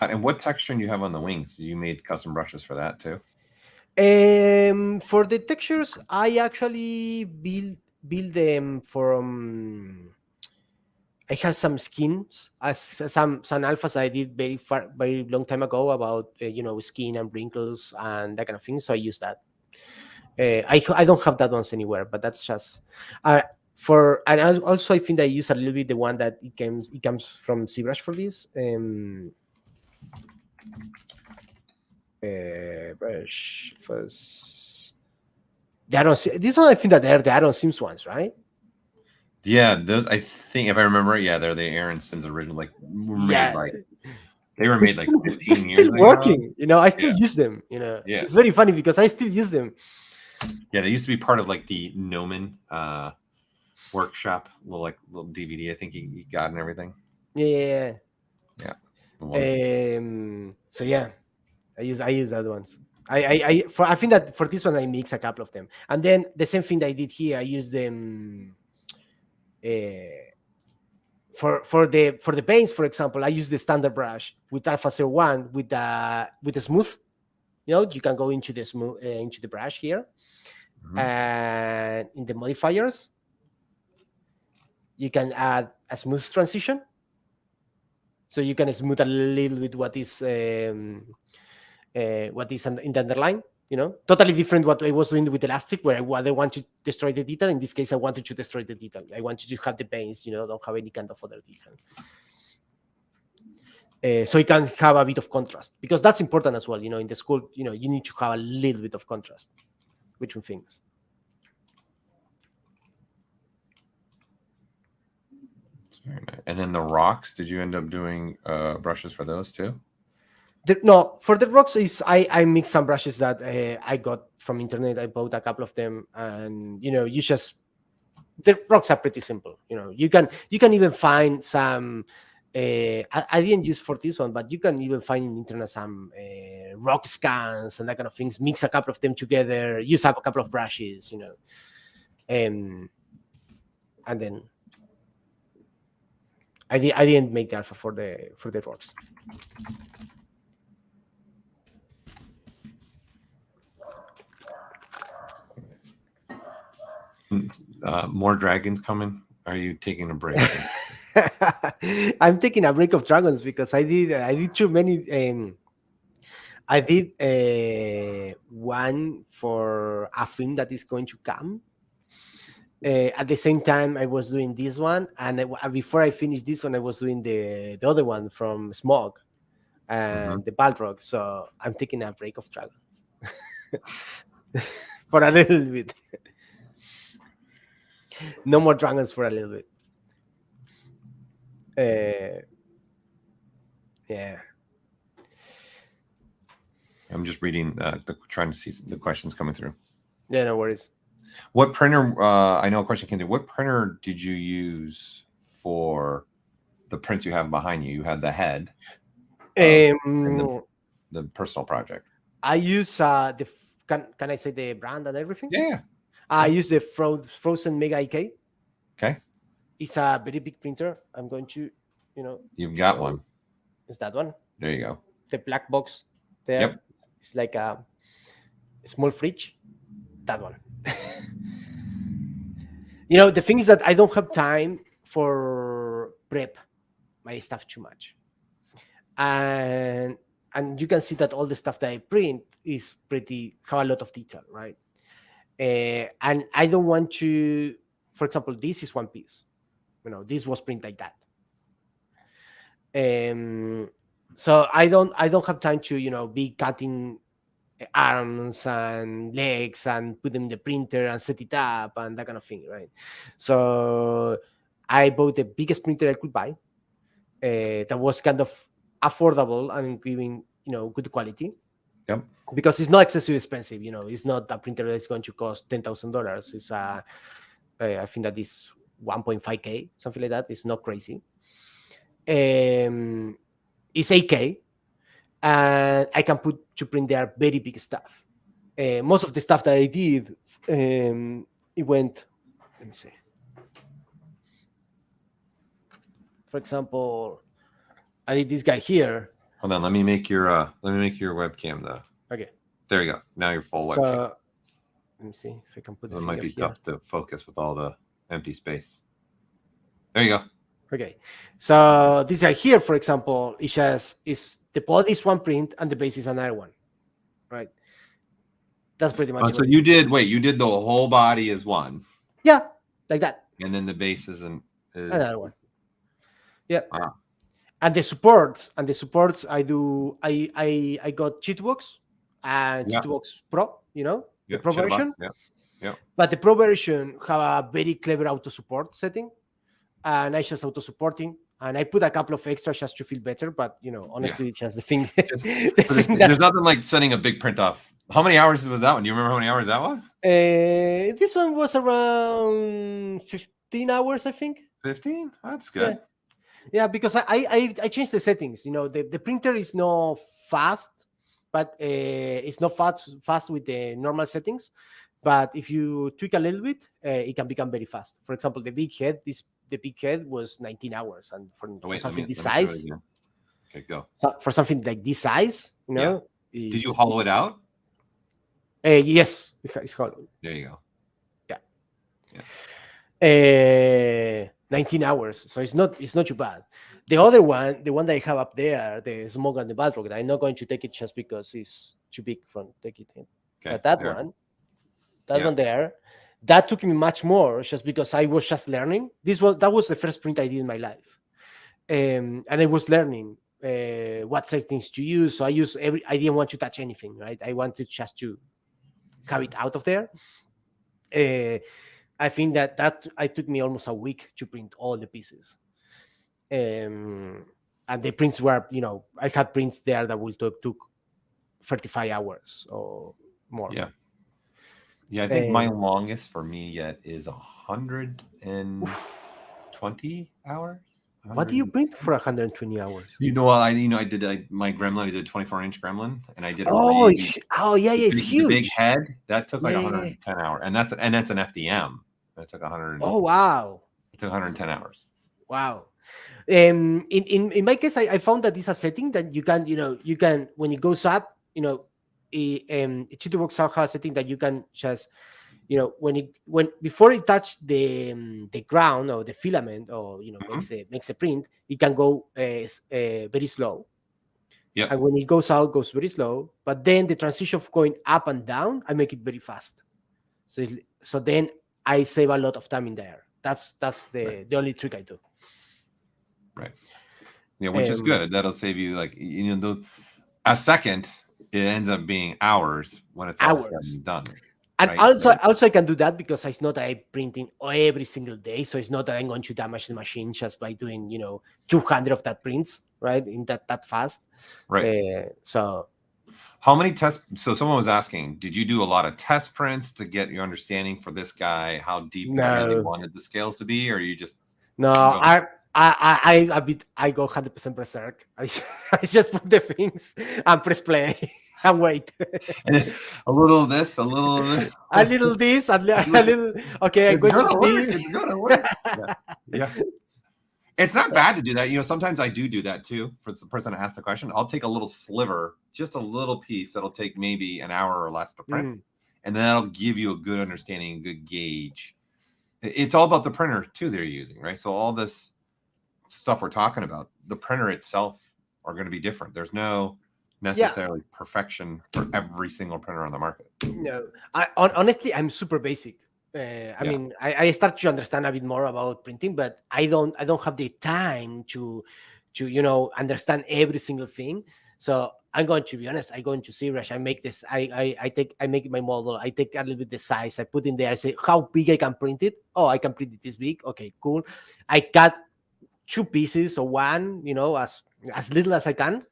S3: And what texture do you have on the wings? You made custom brushes for that too?
S2: For the textures, I actually build them from. I have some skins, some alphas I did very long time ago about skin and wrinkles and that kind of thing. So I use that. I don't have that ones anywhere, but that's just and also I think I use a little bit the one that it comes from ZBrush for this. Brush first. This one I think that they're the Aaron Sims ones, right?
S3: Yeah, those I think if I remember right, they're the Aaron Sims original. They were made like 15 years ago.
S2: Still working, I still use them. Yeah, it's very funny because I still use them.
S3: Yeah, they used to be part of like the Gnomon workshop, little DVD. I think you got and everything.
S2: Yeah.
S3: Yeah.
S2: So yeah, I use that ones. I think that for this one I mix a couple of them, and then the same thing that I did here. I use them for the paints, for example. I use the standard brush with Alpha 01 with the smooth. You know, you can go into the smooth into the brush here, and in the modifiers, you can add a smooth transition. So you can smooth a little bit what is in the underline, you know, totally different what I was doing with elastic, where I want to destroy the detail. In this case, I wanted to destroy the detail. I wanted to have the paints, you know, don't have any kind of other detail. So you can have a bit of contrast, because that's important as well. You know, in the school, you know, you need to have a little bit of contrast between things.
S3: Very nice. And then the rocks, did you end up doing brushes for those too?
S2: No, for the rocks is I mix some brushes that I got from internet. I bought a couple of them, and you know, the rocks are pretty simple. You know, you can even find some. I didn't use for this one, but you can even find in internet some rock scans and that kind of things. Mix a couple of them together. Use up a couple of brushes, you know, and then. I didn't make the alpha for the rocks.
S3: More dragons coming. Are you taking a break?
S2: I'm taking a break of dragons because I did too many. I did one for a film that is going to come. At the same time, I was doing this one, and before I finished this one, I was doing the other one from Smog and the Balrog. So I'm taking a break of dragons for a little bit. No more dragons for a little bit. Yeah.
S3: I'm just reading, trying to see the questions coming through.
S2: Yeah, no worries.
S3: What printer? I know a question came through. What printer did you use for the prints you have behind you? You had the head, and the personal project.
S2: I use Can I say the brand and everything?
S3: Yeah.
S2: I use the Frozen Mega IK.
S3: Okay.
S2: It's a very big printer. I'm going to, you know.
S3: You've got one.
S2: It's that one.
S3: There you go.
S2: The black box there.
S3: Yep.
S2: It's like a small fridge. That one. You know, the thing is that I don't have time for prep my stuff too much, and you can see that all the stuff that I print is have a lot of detail, right? And I don't want to, for example, this is one piece, you know, this was printed like that. So I don't have time to, you know, be cutting arms and legs and put them in the printer and set it up and that kind of thing, right? So I bought the biggest printer I could buy that was kind of affordable and giving, you know, good quality.
S3: Yep.
S2: Because it's not excessively expensive, you know. It's not a printer that's going to cost $10,000. It's I think that is 1.5K, something like that. It's not crazy. It's 8K. And I can put to print there very big stuff. Most of the stuff that I did, it went. Let me see. For example, I did this guy here.
S3: Hold on, let me make your webcam though.
S2: Okay.
S3: There you go. Now you're full webcam.
S2: So let me see if I can put.
S3: It might be tough to focus with all the empty space. There you go.
S2: Okay. So this guy here, for example, is the body is one print and the base is another one, right? That's pretty much.
S3: So you did the whole body as one.
S2: Yeah, like that.
S3: And then the base is
S2: another one. Yeah.
S3: Wow.
S2: And the supports I got Cheatbox and Cheatbox Pro, you know, the Pro version.
S3: Yeah.
S2: But the Pro version have a very clever auto support setting, and I just auto supporting. And I put a couple of extras just to feel better, but you know, honestly, it's just the thing.
S3: There's nothing like sending a big print off How many hours was that one? Do you remember how many hours that was?
S2: This one was around 15 hours, I think.
S3: 15? That's good.
S2: Yeah, because I changed the settings. The printer is not fast, but it's not fast with the normal settings. But if you tweak a little bit, it can become very fast. For example, the big head was 19 hours, and for something this size,
S3: okay, go.
S2: So for something like this size,
S3: Did you hollow it out?
S2: Yes, it's hollow.
S3: There you go.
S2: Yeah. 19 hours, so it's not too bad. The other one, the one that I have up there, the Smoke and the Balrog, I'm not going to take it just because it's too big for take it in. Okay, but that one there, that took me much more just because I was just learning. That was the first print I did in my life, and I was learning what settings to use. So I didn't want to touch anything, right? I wanted just to have it out of there. I think that it took me almost a week to print all the pieces. And the prints were, I had prints there that took 35 hours or more.
S3: Yeah. Yeah, I think my longest for me yet is 120 hours.
S2: What do you print for 120 hours?
S3: I did my gremlin. I did a 24-inch gremlin, and I did a
S2: it's huge.
S3: The big head that took like 110 hours, and that's an FDM. That took 100.
S2: Oh wow!
S3: It took 110 hours.
S2: Wow. In my case, I found that it's a setting that you can when it goes up, ZBrush has a setting that you can just before it touches the ground or the filament or makes the print, it can go very slow.
S3: Yeah.
S2: And when it goes out, it goes very slow. But then the transition of going up and down, I make it very fast. So then I save a lot of time in there. That's the only trick I do.
S3: Right. Yeah, which is good. That'll save you a second. It ends up being hours when it's all said and done.
S2: And also I can do that because it's not that I'm printing every single day. So it's not that I'm going to damage the machine just by doing 200 of that prints, right? In that fast.
S3: Right.
S2: So
S3: how many tests? So someone was asking, did you do a lot of test prints to get your understanding for this guy, how deep you really wanted the scales to be, or you just
S2: I go 100% berserk. I just put the things and press play and wait.
S3: And a little of this, a little of this,
S2: a little this, a little. Okay, I'm going to sleep.
S3: It's gonna work. Yeah. It's not bad to do that. Sometimes I do that too. For the person that asked the question, I'll take a little sliver, just a little piece that'll take maybe an hour or less to print, and then that'll give you a good understanding, a good gauge. It's all about the printer too they're using, right? So all this stuff we're talking about, the printer itself are going to be different. There's no necessarily perfection for every single printer on the market.
S2: No, honestly, I'm super basic. I mean, I start to understand a bit more about printing, but I don't have the time to understand every single thing. So I'm going to be honest. I go into ZBrush. I make this. I make my model. I take a little bit the size. I put in there. I say how big I can print it. Oh, I can print it this big. Okay, cool. I cut 2 pieces or one. As little as I can.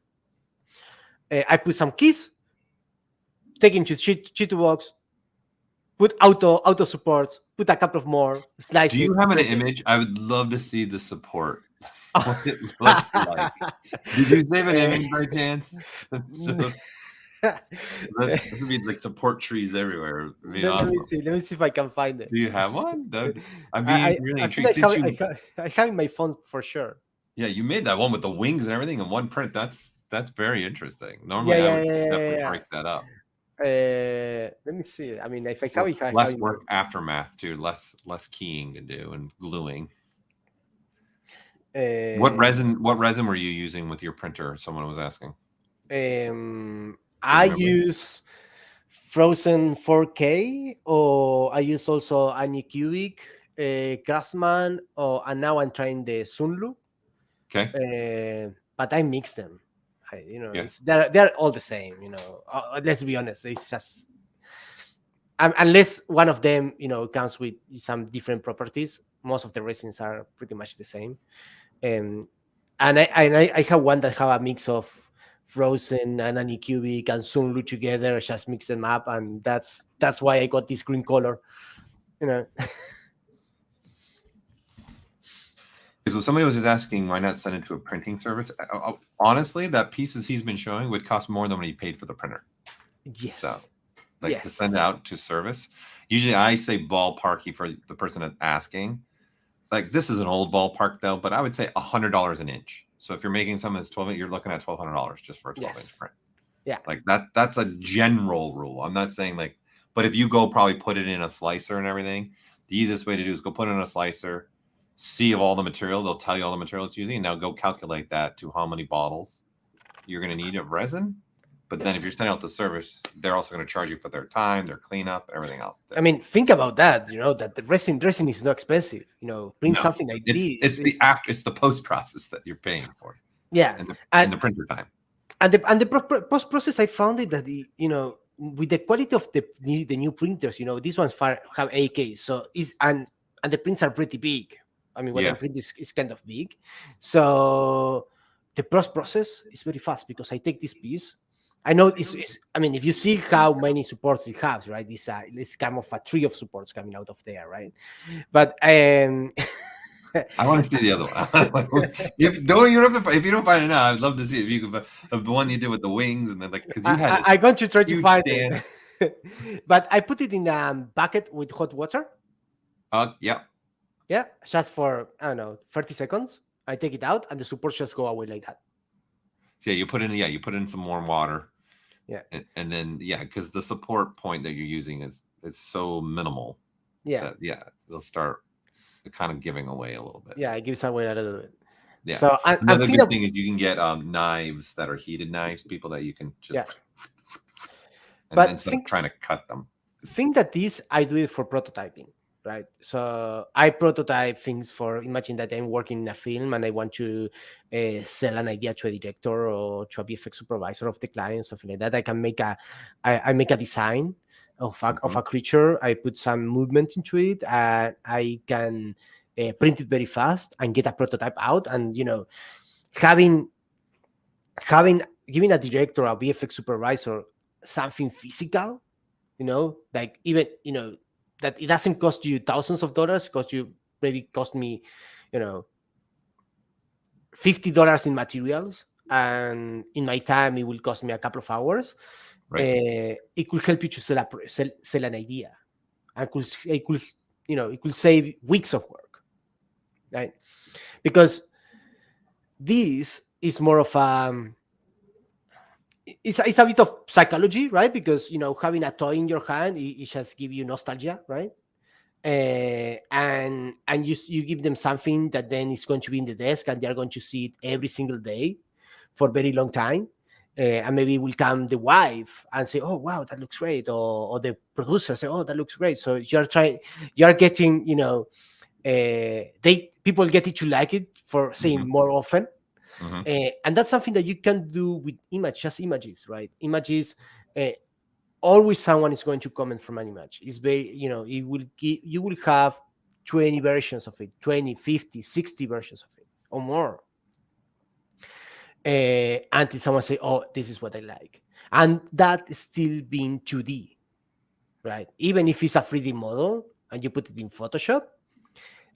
S2: I put some keys. Take into ZBrush. Put auto supports, put a couple of more, slice it.
S3: Do you have an image? I would love to see the support. What it looks like. Did you save an image by chance? That would be like support trees everywhere.
S2: Let me see if I can find it.
S3: Do you have one? I'm being really intrigued.
S2: I have in my phone for sure.
S3: Yeah, you made that one with the wings and everything in one print. That's very interesting. Normally, I would definitely break that up.
S2: Let me see. I mean, if I have
S3: less work aftermath too, less keying to do and gluing. What resin were you using with your printer? Someone was asking.
S2: I use Frozen 4K, or I use also Anycubic, Craftsman, and now I'm trying the Sunlu.
S3: Okay.
S2: But I mix them. They're all the same. Let's be honest. It's just unless one of them comes with some different properties. Most of the resins are pretty much the same. And I have one that have a mix of frozen and anycubic and sunlu together, just mix them up, and that's why I got this green color, you know.
S3: So somebody was just asking why not send it to a printing service. Honestly, that pieces he's been showing would cost more than what he paid for the printer.
S2: Yes.
S3: So, like
S2: yes.
S3: to send it out to service. Usually, I say ballparky for the person that's asking. Like this is an old ballpark though, but I would say $100 an inch. So if you're making something that's 12, you're looking at $1,200 just for a 12-inch print.
S2: Yeah.
S3: Like that's a general rule. I'm not saying like, but if you go probably put it in a slicer and everything, the easiest way to do is go put it in a slicer, see of all the material. They'll tell you all the material it's using. And now go calculate that to how many bottles you're going to need of resin. But then if you're sending out the service, they're also going to charge you for their time, their cleanup, everything else.
S2: I mean, think about that, that the resin is not expensive. Print something like this.
S3: It's the post process that you're paying for.
S2: Yeah.
S3: And the printer time.
S2: And the post process, I found it that with the quality of the new printers, these ones have 8K, so and the prints are pretty big. I mean, what I print is kind of big, so the post process is very fast because I take this piece. I know I mean, if you see how many supports it has, right? It's kind of a tree of supports coming out of there, right? But
S3: I want to see the other one. If you don't find it now, I'd love to see if you could. Of the one you did with the wings and then because you had.
S2: I'm going to try to find it. But I put it in a bucket with hot water.
S3: Yeah.
S2: Yeah, just for 30 seconds. I take it out and the supports just go away like that.
S3: So you put in some warm water.
S2: Yeah.
S3: And then because the support point that you're using is so minimal.
S2: Yeah.
S3: They'll start kind of giving away a little bit.
S2: Yeah, it gives away a little bit.
S3: Yeah.
S2: So
S3: another good thing is you can get knives that are heated knives, people that you can just and then instead of trying to cut them.
S2: Think that I do it for prototyping, right? So I prototype things imagine that I'm working in a film and I want to sell an idea to a director or to a VFX supervisor of the client, something like that. I can make I make a design of a creature. I put some movement into it, and I can print it very fast and get a prototype out. And giving a director or a VFX supervisor something physical, like even that it doesn't cost you thousands of dollars, cost me $50 in materials, and in my time it will cost me a couple of hours. Right. It could help you to sell an idea, and it could save weeks of work, right? Because this is more of it's a bit of psychology, right? Because having a toy in your hand, it just gives you nostalgia, right? And you give them something that then is going to be in the desk, and they are going to see it every single day for a very long time. And maybe will come the wife and say, "Oh wow, that looks great," or the producer say, "Oh, that looks great." So you are getting, people get it to like it for seeing more often. Mm-hmm. And that's something that you can do with images, right? Images, always someone is going to comment from an image. It's very, you will have 20 versions of it, 20, 50, 60 versions of it or more. Until someone say, "Oh, this is what I like." And that is still being 2D, right? Even if it's a 3D model and you put it in Photoshop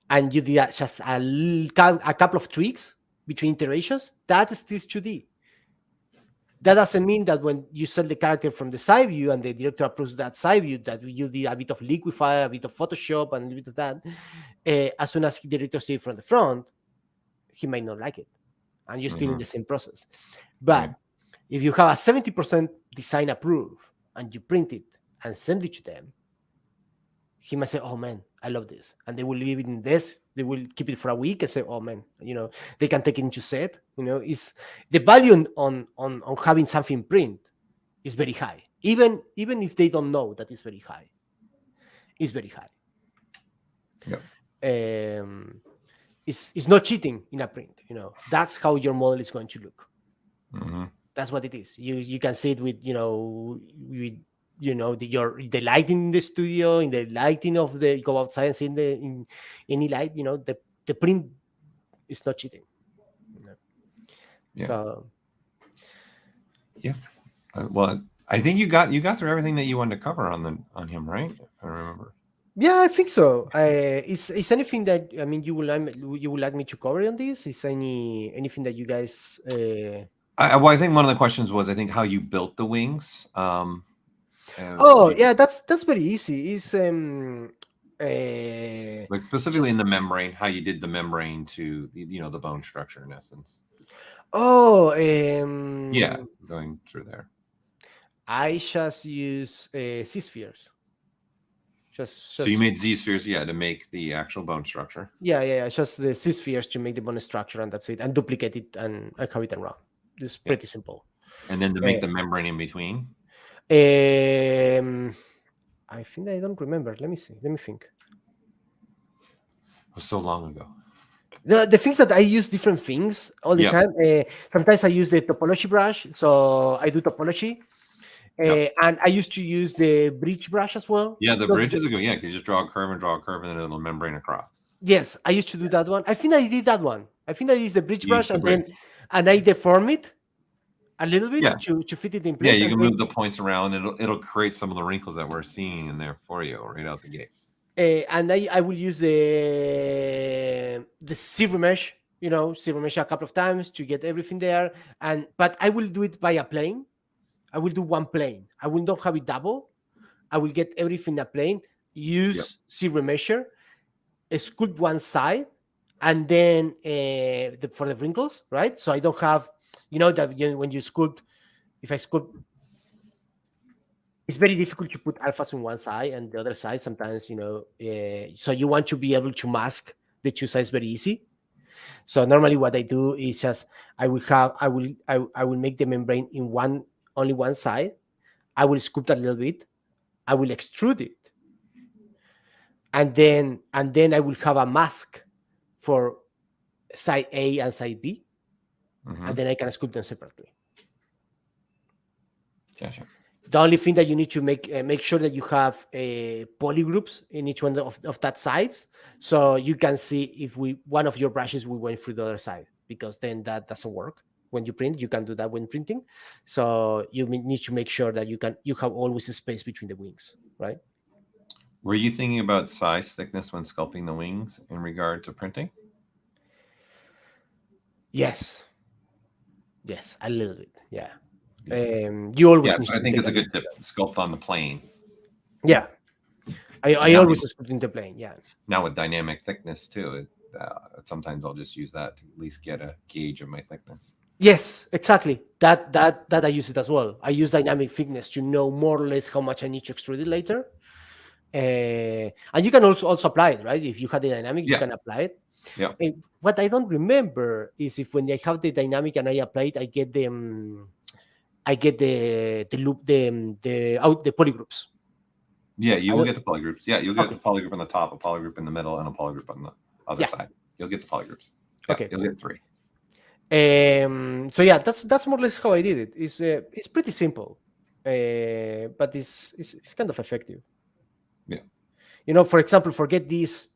S2: and you did just a couple of tweaks between iterations, that is still 2D. That doesn't mean that when you sell the character from the side view and the director approves that side view, that you did a bit of liquify, a bit of Photoshop, and a bit of that. As soon as the director sees it from the front, he might not like it. And you're still in the same process. But if you have a 70% design approved and you print it and send it to them, he might say, "Oh man, I love this." And they will leave it in this. They will keep it for a week and say, "Oh man, they can take it into set." Is the value on having something print is very high. Even if they don't know that it's very high. It's very high.
S3: Yeah.
S2: It's not cheating in a print. That's how your model is going to look.
S3: Mm-hmm.
S2: That's what it is. You can see it with the lighting in the studio, in the lighting of the go outside and see in any light. The print is not cheating.
S3: Yeah.
S2: So
S3: Yeah. Well, I think you got through everything that you wanted to cover on him, right? If I remember.
S2: Yeah, I think so. Is anything that you would like me to cover on this? Is anything that you guys?
S3: I think one of the questions was how you built the wings.
S2: Yeah, that's very easy. It's
S3: like specifically in the membrane, how you did the membrane to the bone structure in essence. Yeah, going through there.
S2: I just use Z-spheres.
S3: So you made Z-spheres, to make the actual bone structure.
S2: Yeah. Just the Z-spheres to make the bone structure, and that's it. And duplicate it and have it around. It's pretty simple.
S3: And then to make the membrane in between.
S2: I think I don't remember. Let me see. Let me think.
S3: It was so long ago.
S2: The things that I use different things all the time. Sometimes I use the topology brush, so I do topology. And I used to use the bridge brush as well.
S3: Yeah, the bridge is a good. Yeah, because you just draw a curve, and then it'll membrane across.
S2: Yes, I used to do that one. I think I did that one. I think I used the bridge brush, and I deform it a little bit to fit it in place.
S3: Yeah, you can move the points around, and it'll create some of the wrinkles that we're seeing in there for you right out the gate.
S2: And I will use the ZBrush, ZBrush a couple of times to get everything there. But I will do it by a plane. I will do one plane. I will not have it double. I will get everything in a plane. Use ZBrush, sculpt one side, and then for the wrinkles, right? So I don't have, that when you sculpt, if I sculpt, it's very difficult to put alphas on one side and the other side. Sometimes, so you want to be able to mask the two sides very easy. So normally what I do is just I will make the membrane in only one side. I will sculpt a little bit. I will extrude it, and then I will have a mask for side A and side B, and then I can sculpt them separately.
S3: Gotcha.
S2: The only thing that you need to make sure that you have polygroups in each one of that sides, so you can see if one of your brushes we went through the other side, because then that doesn't work. When you print, you can do that when printing. So you need to make sure that you have always a space between the wings, right?
S3: Were you thinking about size thickness when sculpting the wings in regard to printing?
S2: Yes, a little bit, yeah. You always need
S3: I think it's a good tip. Sculpt on the plane.
S2: Yeah, I always sculpt in the plane. Yeah.
S3: Now with dynamic thickness too, sometimes I'll just use that to at least get a gauge of my thickness.
S2: Yes, exactly. That I use it as well. I use dynamic thickness to know more or less how much I need to extrude it later. And you can also apply it, right? If you have the dynamic, you can apply it.
S3: Yeah.
S2: What I don't remember is if when I have the dynamic and I apply it, I get the loop, the polygroups.
S3: Yeah, you will get the polygroups. Yeah, you'll get the polygroup on the top, a polygroup in the middle, and a polygroup on the other side. You'll get the polygroups. Yeah,
S2: okay,
S3: you'll get 3.
S2: So yeah, that's more or less how I did it. It's pretty simple, but it's kind of effective.
S3: Yeah.
S2: For example, forget these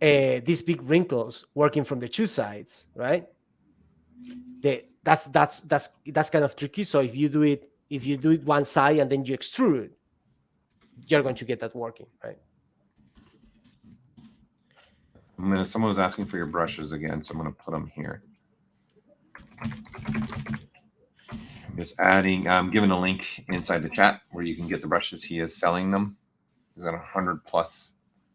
S2: big wrinkles working from the two sides, right? That's kind of tricky. So if you do it one side and then you extrude, you're going to get that working, right?
S3: Someone was asking for your brushes again, so I'm going to put them here. I'm just adding. I'm giving a link inside the chat where you can get the brushes. He is selling them. He's got 100+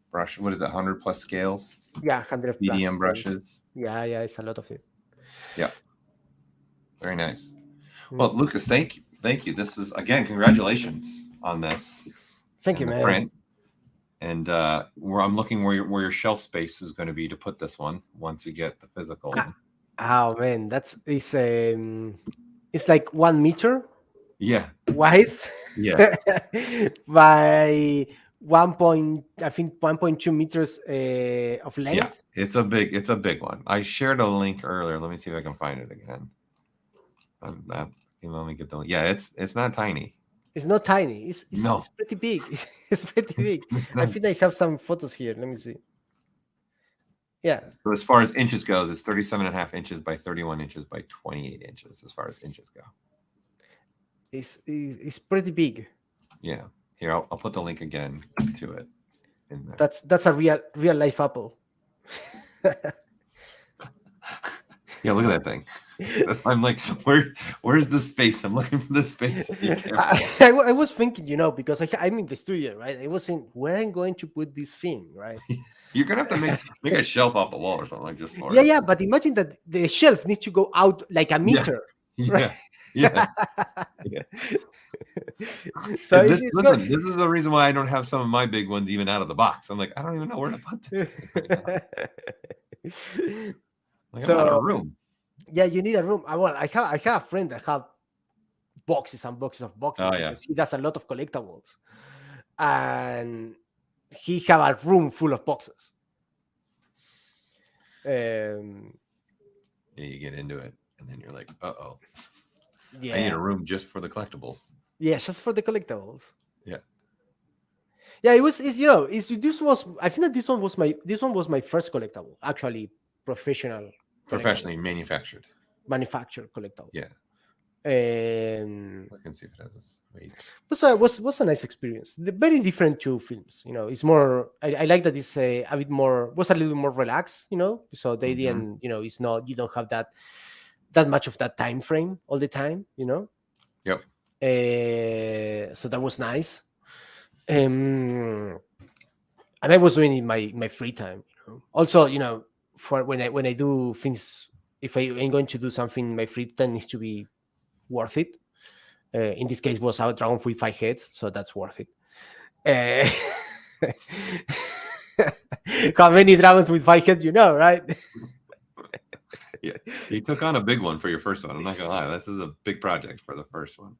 S3: brush. What is it? 100+ scales.
S2: Yeah, 100+
S3: medium brushes.
S2: Yeah, it's a lot of it.
S3: Yeah. Very nice. Well, Lucas, thank you. This is, again, congratulations on this.
S2: Thank you, man. Print.
S3: And I'm looking where your shelf space is going to be to put this one once you get the physical.
S2: Oh man, it's like 1 meter.
S3: Yeah.
S2: Wide.
S3: Yeah.
S2: By 1.2 meters of length.
S3: Yeah, it's a big one. I shared a link earlier. Let me see if I can find it again. Let me get the. Yeah, it's not tiny.
S2: It's not tiny. It's pretty big. It's pretty big. I think I have some photos here. Let me see. Yeah.
S3: So as far as inches goes, it's 37.5 inches by 31 inches by 28 inches as far as inches go.
S2: is pretty big.
S3: Yeah. Here, I'll put the link again to it in there.
S2: That's a real life apple.
S3: Yeah, look at that thing. I'm like, where's the space? I'm looking for the space.
S2: I was thinking, because I'm in the studio, right? I was saying, where I'm going to put this thing, right?
S3: You're gonna have to make a shelf off the wall or something like just for
S2: Yeah,
S3: it.
S2: yeah. But imagine that the shelf needs to go out like a meter.
S3: Yeah,
S2: right?
S3: yeah. Yeah.
S2: So
S3: this
S2: good.
S3: is the reason why I don't have some of my big ones even out of the box. I'm like, I don't even know where to put this thing right now. Like, I'm out of room.
S2: Yeah, you need a room. Well, I have a friend that have boxes and boxes of boxes because he does a lot of collectibles, and he have a room full of boxes.
S3: Yeah, you get into it, and then you're like,
S2: Yeah,
S3: I need a room just for the collectibles.
S2: Yeah, just for the collectibles.
S3: Yeah.
S2: Yeah, I think that this one was my first collectible, actually
S3: Professionally manufactured.
S2: Manufactured collectible.
S3: Yeah.
S2: And
S3: I can see if it has this weight.
S2: Was a nice experience. Very different to films. It's more. I like that it's a bit more. Was a little more relaxed. So they didn't. It's not. You don't have that much of that time frame all the time.
S3: Yep.
S2: So that was nice. And I was doing it in my free time. Also, for when I do things, if I'm going to do something in my free time, it needs to be worth it. In this case, was our dragon with 5 heads, so that's worth it. How many dragons with 5 heads, right?
S3: Yeah, you took on a big one for your first one. I'm not gonna lie, this is a big project for the first one.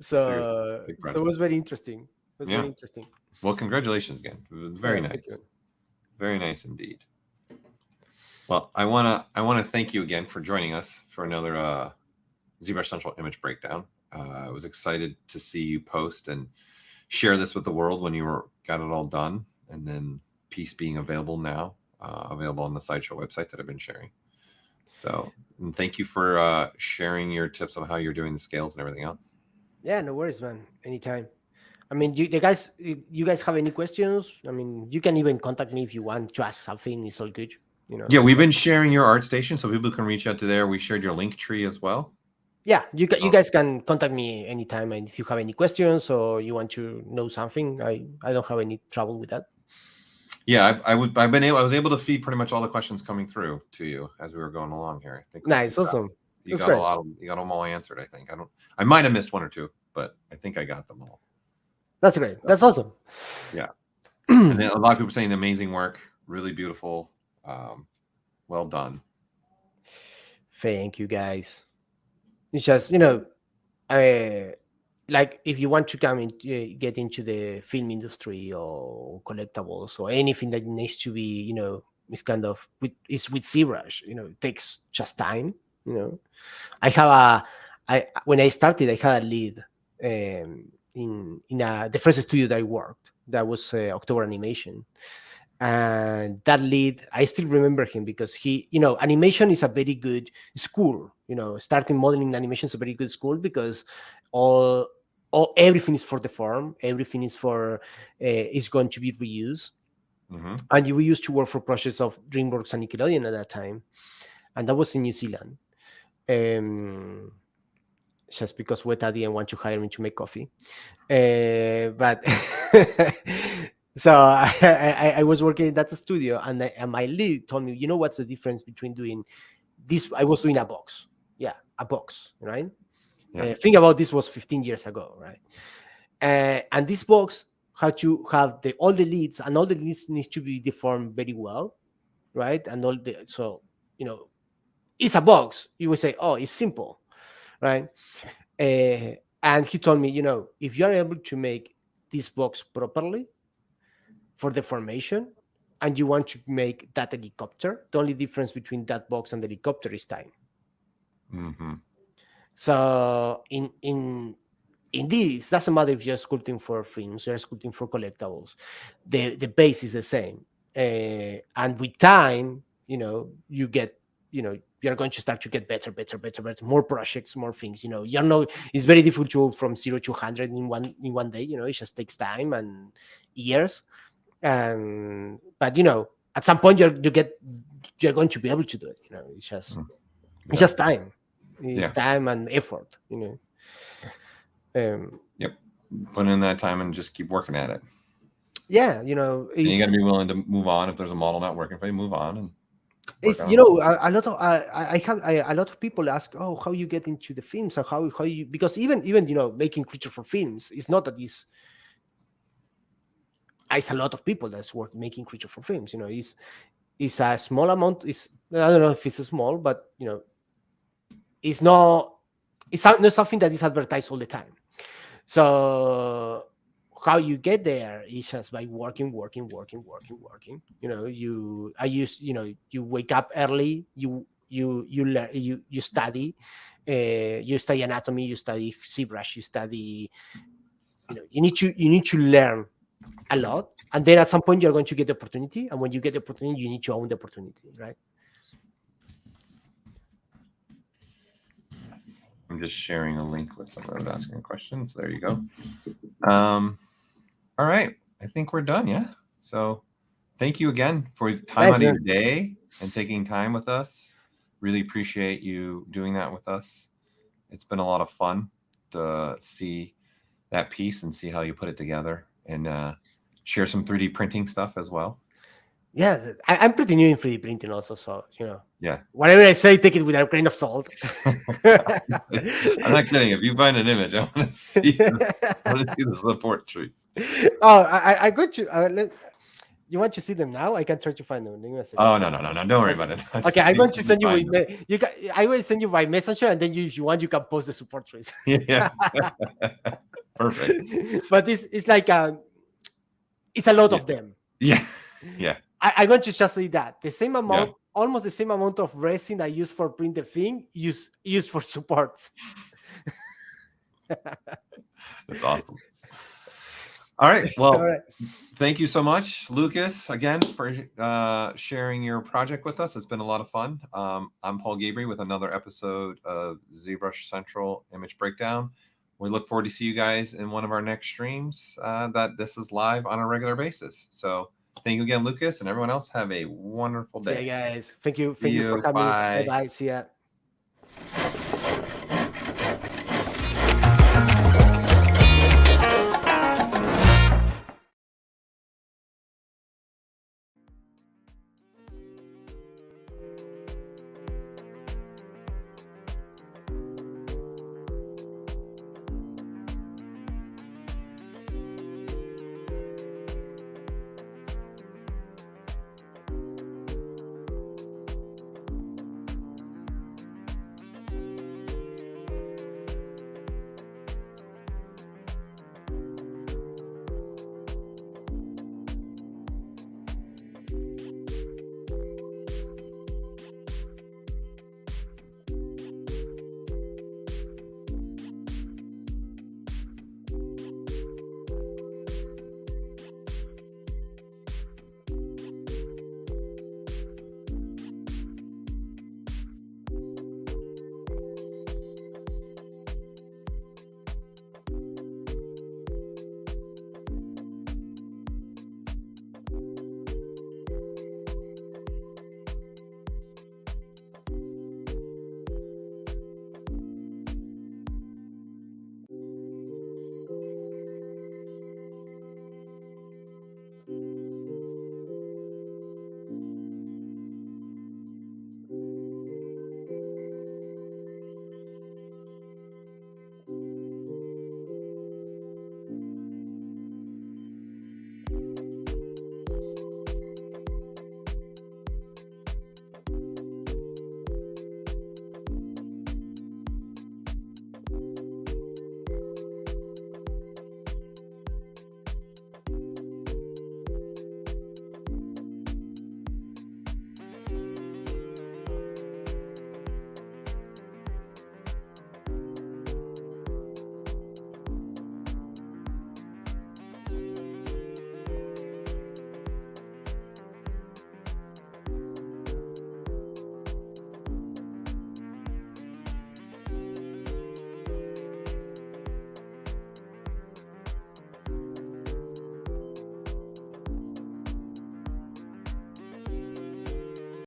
S2: So it was very interesting. Very interesting.
S3: Well, congratulations again. It was very nice. Very nice indeed. Well, I wanna thank you again for joining us for another ZBrushCentral Image Breakdown. I was excited to see you post and share this with the world when you got it all done, and then piece being available now, available on the Sideshow website that I've been sharing. So, and thank you for sharing your tips on how you're doing the scales and everything else.
S2: Yeah, no worries, man. Anytime. I mean, you guys have any questions? I mean, you can even contact me if you want to ask something. It's all good.
S3: Yeah, we've been sharing your ArtStation, so people can reach out to there. We shared your link tree as well.
S2: Yeah, you guys can contact me anytime, and if you have any questions or you want to know something, I don't have any trouble with that.
S3: Yeah, I was able to feed pretty much all the questions coming through to you as we were going along here. I think
S2: nice, awesome.
S3: You got them all answered. I think I might have missed one or two, but I think I got them all.
S2: That's great. That's awesome.
S3: Yeah. And then a lot of people saying amazing work, really beautiful, well done.
S2: Thank you, guys. It's just like if you want to come and get into the film industry or collectibles or anything that needs to be, it's kind of with ZBrush. It takes just time. I have when I started, I had a lead in the first studio that I worked. That was October Animation. And that lead, I still remember him because he, animation is a very good school. Starting modeling animation is a very good school because everything is for the form, everything is is going to be reused.
S3: Mm-hmm.
S2: And we used to work for projects of DreamWorks and Nickelodeon at that time, and that was in New Zealand. Just because Weta didn't want to hire me to make coffee, but. So I was working in that studio, and my lead told me, what's the difference between doing this? I was doing a box. Yeah, a box, right?
S3: Yeah.
S2: Think about this was 15 years ago, right? And this box had to have all the leads, and all the leads needs to be deformed very well, right? And it's a box. You would say, oh, it's simple, right? And he told me, if you're able to make this box properly, for the formation, and you want to make that helicopter, the only difference between that box and the helicopter is time.
S3: Mm-hmm.
S2: So in this, doesn't matter if you're sculpting for films, you're sculpting for collectibles, the base is the same. And with time, you get, you're going to start to get better, more projects, more things. It's very difficult to go from 0 to 100 in one day. It just takes time and years. But at some point you're going to be able to do it. It's just it's just time. It's time and effort.
S3: Yep. Put in that time and just keep working at it.
S2: Yeah,
S3: and you got to be willing to move on. If there's a model not working for you, move on. And
S2: it's a lot of I have a lot of people ask, oh, how you get into the films and how you, because even making creature for films is not that it's a lot of people that's work making creature for films. It's a small amount. I don't know if it's small, but it's not something that is advertised all the time. So how you get there is just by working. You wake up early, you learn, you study anatomy, you study ZBrush, you study, you need to learn a lot, and then at some point you're going to get the opportunity, and when you get the opportunity, you need to own the opportunity, right?
S3: I'm just sharing a link with someone who's asking questions. There you go. All right. I think we're done. Yeah. So thank you again for time out of your day and taking time with us. Really appreciate you doing that with us. It's been a lot of fun to see that piece and see how you put it together, and share some 3D printing stuff as well.
S2: Yeah, I'm pretty new in 3D printing also, so
S3: yeah,
S2: whatever I say, take it with a grain of salt.
S3: I'm not kidding. If you find an image, I want to see the support trees.
S2: Oh, I got you. You want to see them now? I can try to find them.
S3: Oh no! Don't worry about it.
S2: Okay, I'm going to send you. I will send you by messenger, and then if you want, you can post the support trees.
S3: Yeah, perfect.
S2: But it's like it's a lot of them.
S3: Yeah.
S2: I want to just say that the same amount, almost the same amount of resin I use for print the thing, used for supports.
S3: That's awesome. All right. Well, thank you so much, Lucas, again, for sharing your project with us. It's been a lot of fun. I'm Paul Gaboury with another episode of ZBrushCentral Image Breakdown. We look forward to see you guys in one of our next streams that this is live on a regular basis. So thank you again, Lucas, and everyone else. Have a wonderful day.
S2: See you guys. Thank you for coming. Bye. See ya.